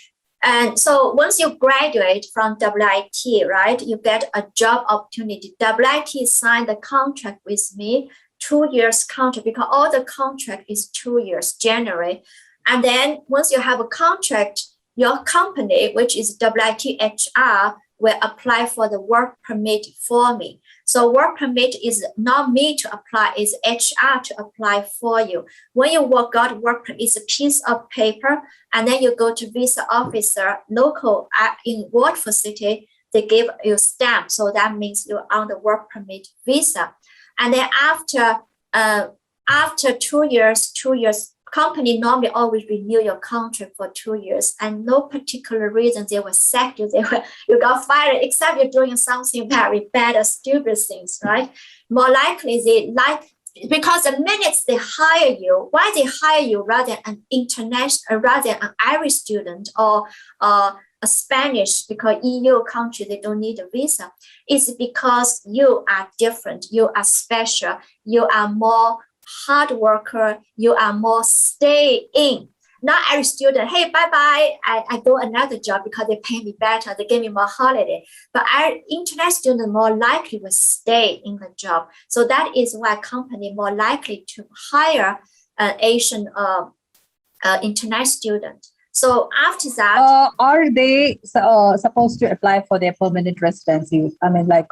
And so once you graduate from WIT, right, you get a job opportunity. WIT signed the contract with me, 2 years contract, because all the contract is 2 years generally. And then once you have a contract, your company, which is WIT HR, will apply for the work permit for me. So work permit is not me to apply, it's HR to apply for you. When you got work permit, it's a piece of paper, and then you go to visa officer, local in Waterford city, they give you stamp. So that means you're on the work permit visa. And then after 2 years, company normally always renew your contract for 2 years, and no particular reason they will sack you. You got fired, except you're doing something very bad or stupid things, right? More likely they like, because the minutes they hire you, why they hire you rather than rather than an Irish student or a Spanish, because EU country they don't need a visa, is because you are different, you are special, you are more hard worker, you are more stay in. Not every student, hey, bye-bye, I do another job because they pay me better, they give me more holiday. But our internet student more likely will stay in the job. So that is why company more likely to hire an Asian internet student. So after that, are they supposed to apply for their permanent residency? I mean, like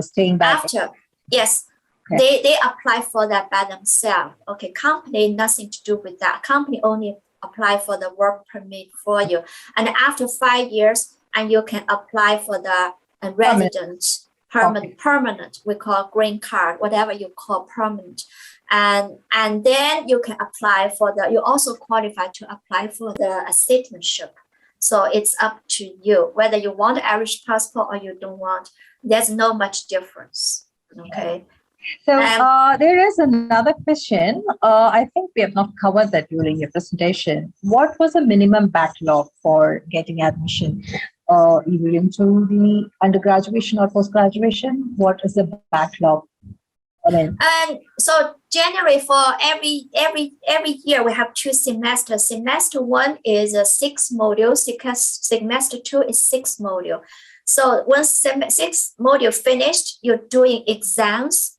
staying back? After, yes. Okay. They apply for that by themselves. Okay, company nothing to do with that. Company only apply for the work permit for you. And after 5 years, and you can apply for the permanent. We call green card, whatever you call permanent. And then you can apply for you also qualify to apply for the citizenship. So it's up to you whether you want Irish passport or you don't want. There's no much difference. Okay. So there is another question. I think we have not covered that during your presentation. What was the minimum backlog for getting admission either into the undergraduation or post-graduation? What is the backlog? And so generally for every year we have 2 semesters. Semester 1 is 6 modules. Semester 2 is 6 modules. So once 6 module finished, you're doing exams.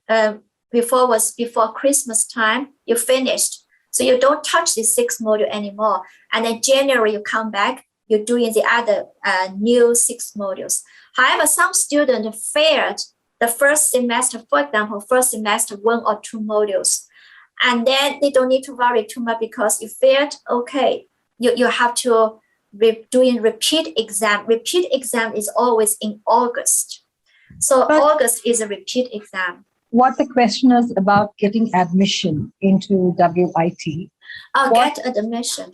Before Christmas time, you finished. So you don't touch the 6 module anymore. And then January you come back, you're doing the other new 6 modules. However, some students failed the first semester, for example, first semester 1 or 2 modules. And then they don't need to worry too much because you failed, okay, you have to doing repeat exam. Repeat exam is always in August. So but August is a repeat exam. What the question is about getting admission into WIT. Get admission.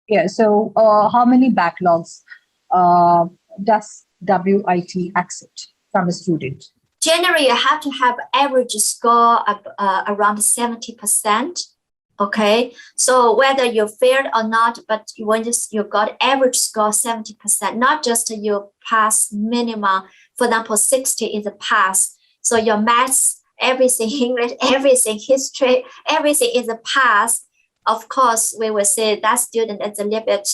Yeah, so how many backlogs does WIT accept from a student? generally you have to have average score of around 70%. Okay, so whether you failed or not, but when you got average score 70%, not just you pass minimum. For example, 60 is a pass. So your maths, everything, English, everything, history, everything is a pass. Of course, we will say that student is a little bit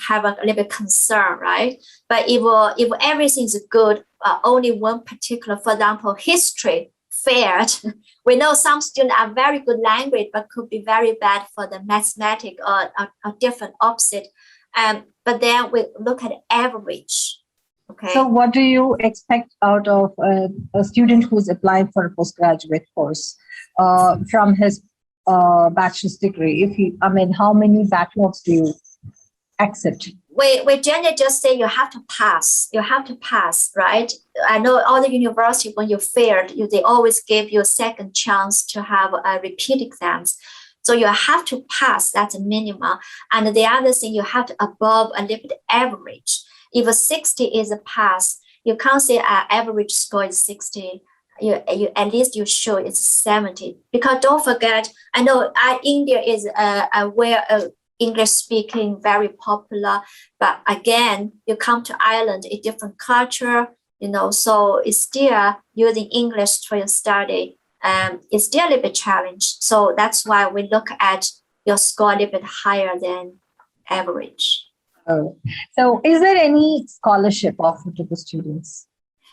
have a little bit concern, right? But if everything is good, only one particular, for example, history failed. We know some students are very good language, but could be very bad for the mathematics or different opposite. But then we look at average. Okay. So what do you expect out of a student who's applying for a postgraduate course from his bachelor's degree? How many backlogs do you accept? We generally just say you have to pass. You have to pass, right? I know all the university, when you failed, they always give you a second chance to have a repeat exams. So you have to pass. That's a minimum. And the other thing, you have to above a little bit average. If a 60 is a pass, you can't say our average score is 60. You at least you show it's 70. Because don't forget, I know India is where English speaking very popular, but again, you come to Ireland, a different culture, so it's still using English for your study. It's still a little bit challenged. So that's why we look at your score a little bit higher than average. Oh. So is there any scholarship offered to the students?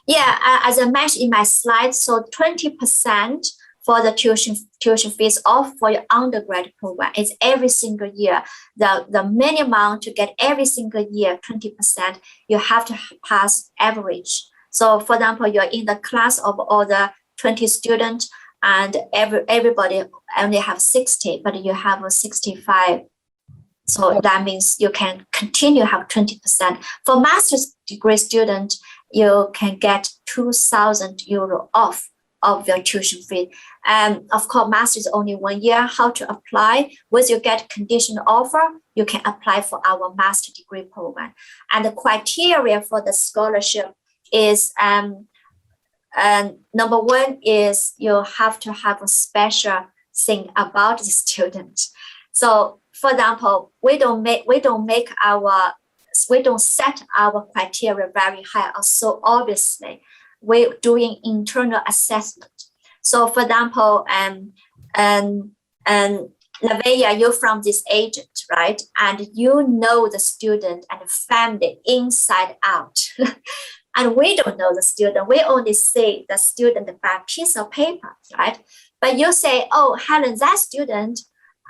Yeah, as I mentioned in my slide, so 20% for the tuition fees of for your undergrad program is every single year. The minimum to get every single year, 20%, you have to pass average. So for example, you're in the class of all the 20 students and everybody only have 60, but you have a 65. So that means you can continue have 20%. For master's degree student, you can get 2,000 euro off of your tuition fee. And of course, master is only 1 year. How to apply? Once you get conditional offer, you can apply for our master degree program. And the criteria for the scholarship is number one is you have to have a special thing about the student. So for example, we don't set our criteria very high. So obviously, we're doing internal assessment. So for example, Lavaya, you're from this agent, right? And you know the student and the family inside out. And we don't know the student. We only see the student by piece of paper, right? But you say, oh, Helen, that student,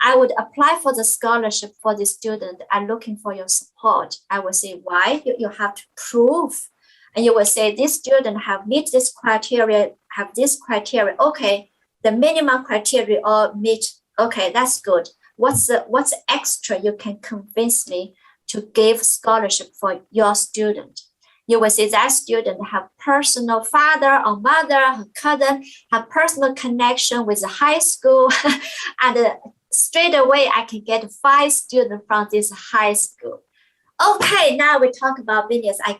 I would apply for the scholarship for this student. I'm looking for your support. I will say, why? You have to prove. And you will say, this student have meet this criteria, have this criteria. Okay, the minimum criteria all meet. Okay, that's good. What's extra you can convince me to give scholarship for your student? You will say that student have personal father or mother, her cousin, have personal connection with the high school. And straight away, I can get 5 students from this high school. Okay, now we talk about business. I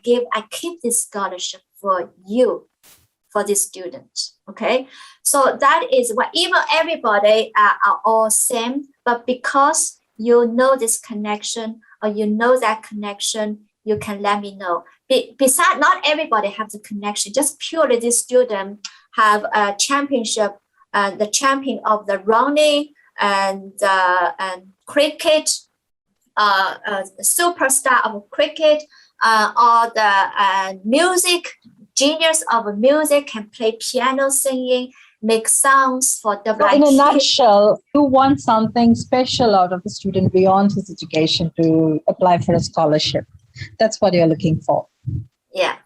keep this scholarship for you, for this student. Okay, so that is what even everybody are all same, but because you know this connection or you know that connection, you can let me know. Besides, not everybody have the connection. Just purely this student have a championship, the champion of the running and cricket. Superstar of cricket, or the music, genius of music, can play piano, singing, make sounds for the blind. In a nutshell, you want something special out of the student beyond his education to apply for a scholarship. That's what you're looking for. Yeah.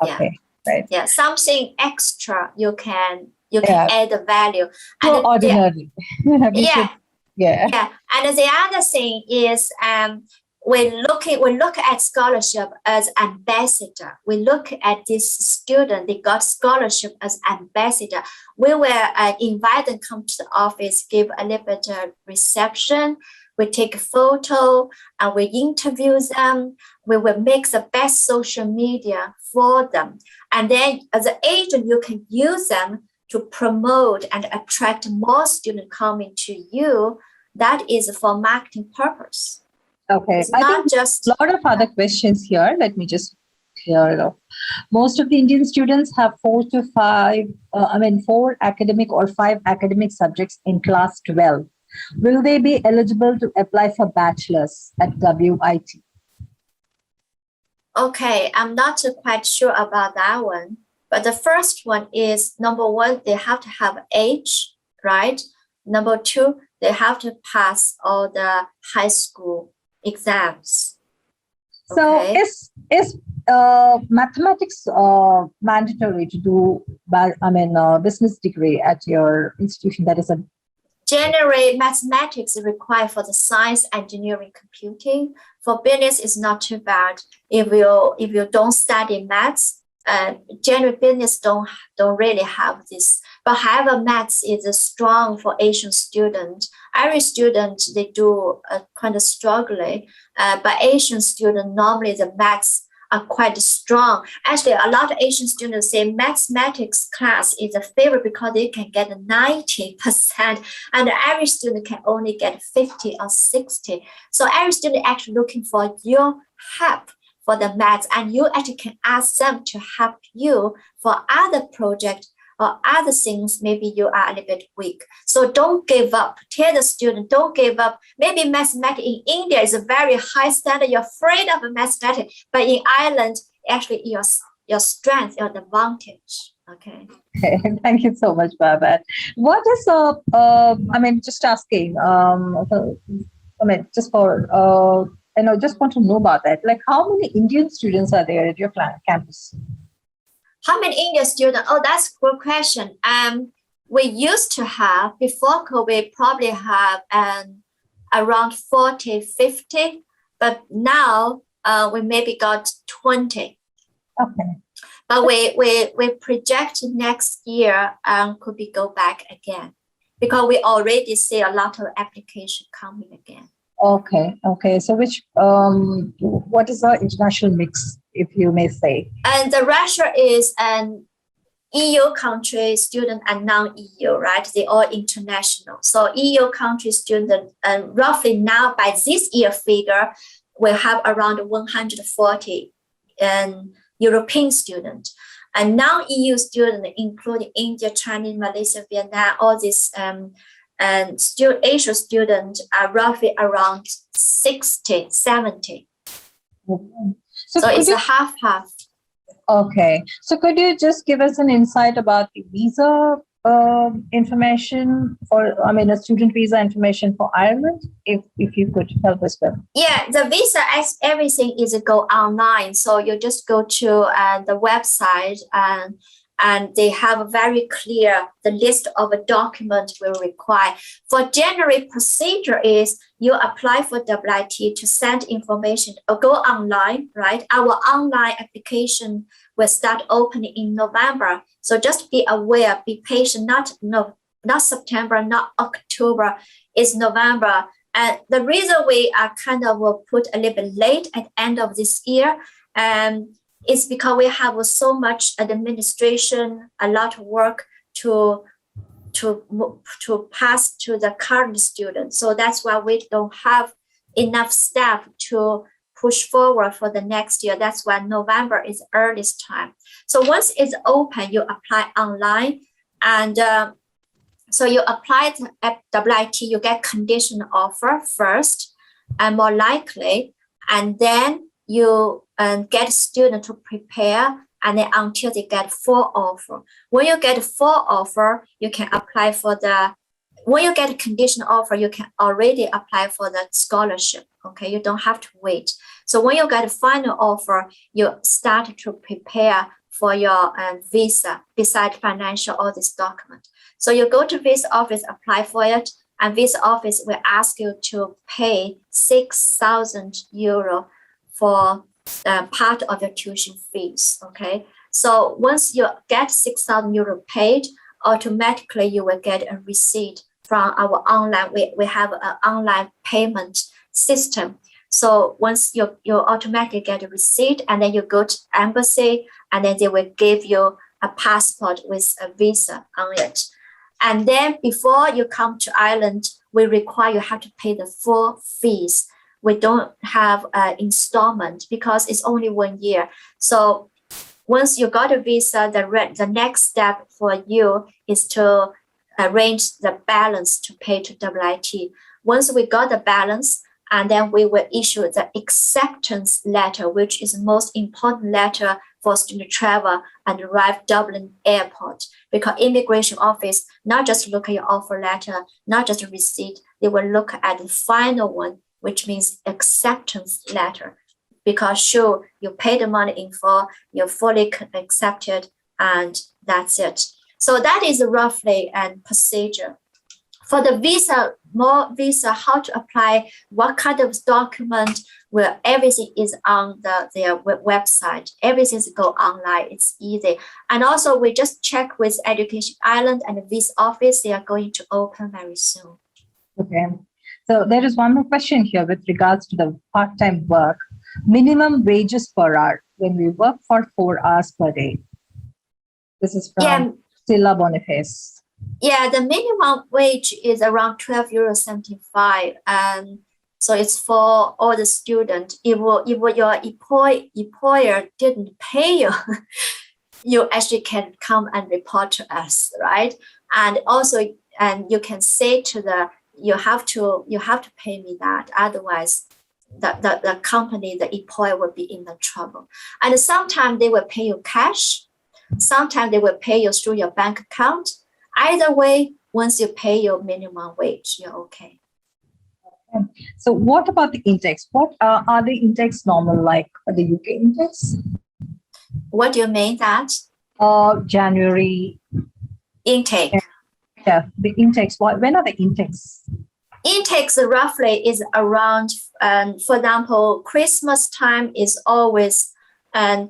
Okay. Yeah. Right. Yeah. Something extra you can add the value. And ordinary. Yeah. And the other thing is we look at scholarship as ambassador. We look at this student, they got scholarship as ambassador. We will invite them come to the office, give a little bit of reception, we take a photo, and we interview them. We will make the best social media for them. And then as an agent, you can use them to promote and attract more students coming to you. That is for marketing purpose. Okay, It's I not think just a lot of other questions here. Let me just clear it off. Most of the Indian students have 4 academic or 5 academic subjects in class 12. Will they be eligible to apply for bachelor's at WIT? Okay, I'm not quite sure about that one. But the first one is, number one, they have to have age, right? Number two, they have to pass all the high school exams. So Okay. is mathematics mandatory to do business degree at your institution? That is a Generally, mathematics is required for the science, engineering, computing. For business, it's not too bad. If you don't study maths, general business don't really have this. But however, maths is strong for Asian students. Irish students, they do kind of struggling. But Asian students, normally the maths are quite strong. Actually, a lot of Asian students say mathematics class is a favorite because they can get 90%, and the Irish student can only get 50 or 60. So Irish student actually looking for your help for the maths, and you actually can ask them to help you for other projects or other things. Maybe you are a little bit weak. So don't give up. Tell the student, don't give up. Maybe mathematics in India is a very high standard. You're afraid of mathematics, but in Ireland, actually your strength, your advantage. Okay. Okay, thank you so much, Babette. What is just asking, just for just want to know about that. Like, how many Indian students are there at your campus? How many Indian students? Oh, that's a good question. We used to have, before COVID, probably have around 40, 50, but now we maybe got 20. Okay. But we project next year could be go back again, because we already see a lot of application coming again. Okay. So what is our international mix, if you may say? And the Russia is an EU country student and non-EU, right? They all international. So EU country student, and roughly now by this year figure, we have around 140 European students. And non-EU student, including India, China, Malaysia, Vietnam, all these and Asia students are roughly around 60, 70. So it's a half-half. Okay. So could you just give us an insight about the visa information a student visa information for Ireland, if you could help us with? Yeah, the visa, everything is go online. So you just go to the website and they have a very clear the list of a document will require. For general procedure is you apply for WIT to send information or go online, right? Our online application will start opening in November. So just be aware, be patient, not September, not October, it's November. And the reason we are kind of will put a little bit late at the end of this year, it's because we have so much administration, a lot of work to pass to the current students. So that's why we don't have enough staff to push forward for the next year. That's why November is the earliest time. So once it's open, you apply online, and so you apply at WIT, you get conditional offer first, and more likely, and then you get student to prepare, and then until they get full offer. When you get full offer, you can apply for when you get a conditional offer, you can already apply for the scholarship. Okay, you don't have to wait. So when you get a final offer, you start to prepare for your visa, beside financial, all this document. So you go to visa office, apply for it, and visa office will ask you to pay 6,000 euro for part of your tuition fees. Okay, so once you get 6,000 euro paid, automatically you will get a receipt from our online. We have an online payment system. So once you automatically get a receipt, and then you go to embassy, and then they will give you a passport with a visa on it. And then before you come to Ireland, we require you have to pay the full fees. We don't have an installment because it's only 1 year. So once you got a visa, the next step for you is to arrange the balance to pay to WIT. Once we got the balance, and then we will issue the acceptance letter, which is the most important letter for student travel and arrive Dublin airport, because immigration office not just look at your offer letter, not just a receipt, they will look at the final one, which means acceptance letter, because sure, you pay the money in full, you're fully accepted, and that's it. So that is roughly a procedure. For the visa, how to apply, what kind of document, where everything is on their website. Everything's go online, it's easy. And also we just check with Education Ireland and the visa office, they are going to open very soon. Okay. So there is one more question here with regards to the part-time work. Minimum wages per hour when we work for 4 hours per day. This is from Stella Boniface. Yeah, the minimum wage is around €12.75, and so it's for all the students. If your employer didn't pay you, you actually can come and report to us, right? And also, and you can say to you have to pay me that, otherwise the company, the employer will be in the trouble. And sometimes they will pay you cash, sometimes they will pay you through your bank account. Either way, once you pay your minimum wage, you're okay. So what about the intakes? What are the intakes normal like the UK intakes? What do you mean that? January. Intake. Yeah, the intakes. When are the intakes? Intakes roughly is around, for example, Christmas time is always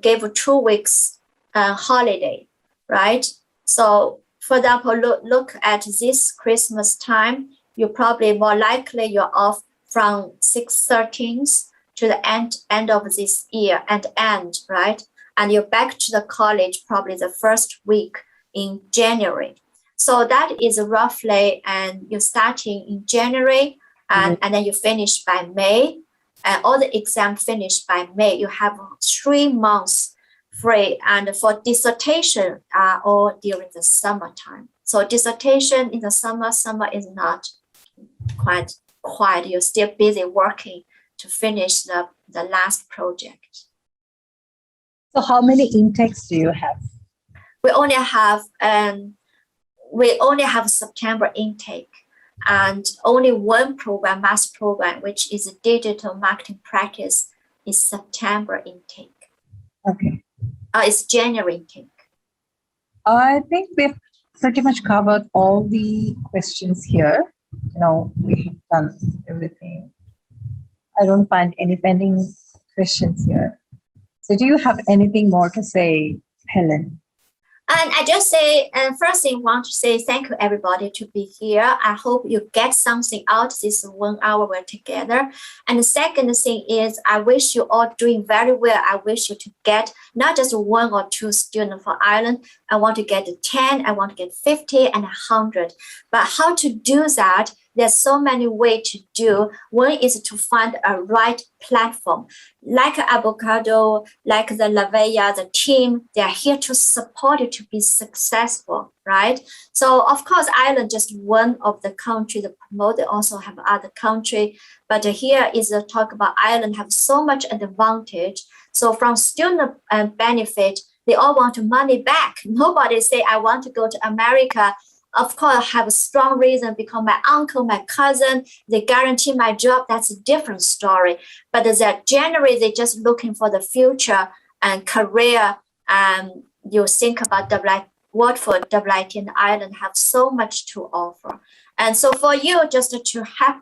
give 2 weeks holiday, right? So for example, look at this Christmas time, you're probably more likely you're off from 6/13 to the end of this year and end, right? And you're back to the college probably the first week in January. So that is roughly, and you're starting in January, and then you finish by May, and all the exams finish by May. You have 3 months free, and for dissertation are all during the summertime. So dissertation in the summer is not quite quiet. You're still busy working to finish the last project. So how many intakes do you have? We only have September intake, and only one program, mass program, which is a digital marketing practice, is September intake. Okay. It's January intake. I think we've pretty much covered all the questions here. We have done everything. I don't find any pending questions here. So do you have anything more to say, Helen? And I just say, first thing, want to say thank you everybody to be here. I hope you get something out this 1 hour we're together. And the second thing is, I wish you all doing very well. I wish you to get not just 1 or 2 students for Ireland. I want to get 10, I want to get 50 and 100. But how to do that? There's so many ways to do. One is to find a right platform. Like Abcodo, like the Lavea, the team, they are here to support you to be successful, right? So of course, Ireland just one of the country to promote. They also have other country, but here is a talk about Ireland have so much advantage. So from student benefit, they all want money back. Nobody say, I want to go to America. Of course, I have a strong reason because my uncle, my cousin, they guarantee my job. That's a different story. But that generally, they're just looking for the future and career. You think about Waterford, WIT, and Ireland have so much to offer. And so for you, just to have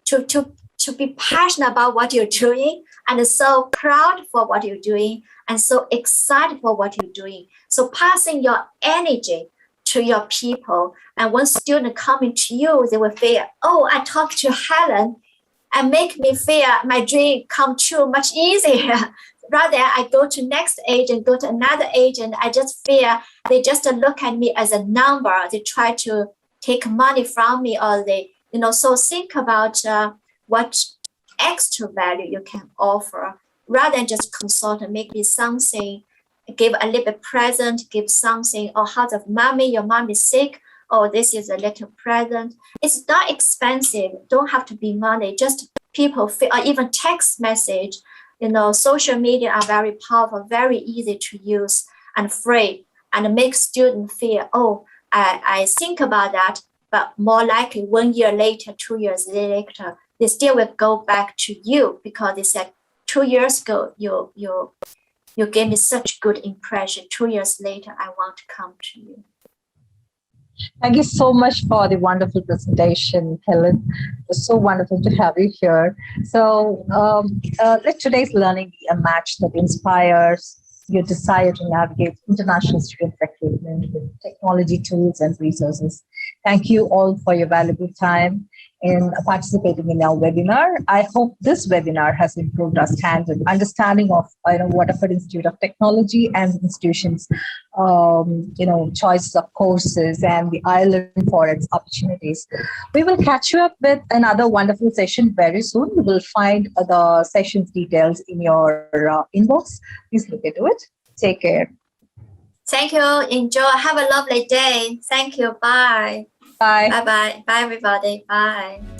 to be passionate about what you're doing and so proud for what you're doing and so excited for what you're doing. So passing your energy to your people. And when students coming to you, they will feel, oh, I talked to Helen and make me feel my dream come true much easier. Rather, I go to next agent, go to another agent. I just feel they just look at me as a number. They try to take money from me, or they, so think about what extra value you can offer rather than just consult and make me something, give a little bit present, give something, or how's the mommy, your mom is sick, oh, this is a little present. It's not expensive, don't have to be money, just people feel, or even text message. Social media are very powerful, very easy to use and free, and make students feel, oh, I think about that, but more likely 1 year later, 2 years later, they still will go back to you because they said 2 years ago, you gave me such good impression. 2 years later, I want to come to you. Thank you so much for the wonderful presentation, Helen. It was so wonderful to have you here. So let today's learning be a match that inspires your desire to navigate international student recruitment with technology tools and resources. Thank you all for your valuable time in participating in our webinar. I hope this webinar has improved our standard understanding of Waterford Institute of Technology and institutions, choices of courses and the island for its opportunities. We will catch you up with another wonderful session very soon. You will find the session's details in your inbox. Please look into it. Take care. Thank you. Enjoy. Have a lovely day. Thank you. Bye. Bye. Bye-bye. Bye, everybody. Bye.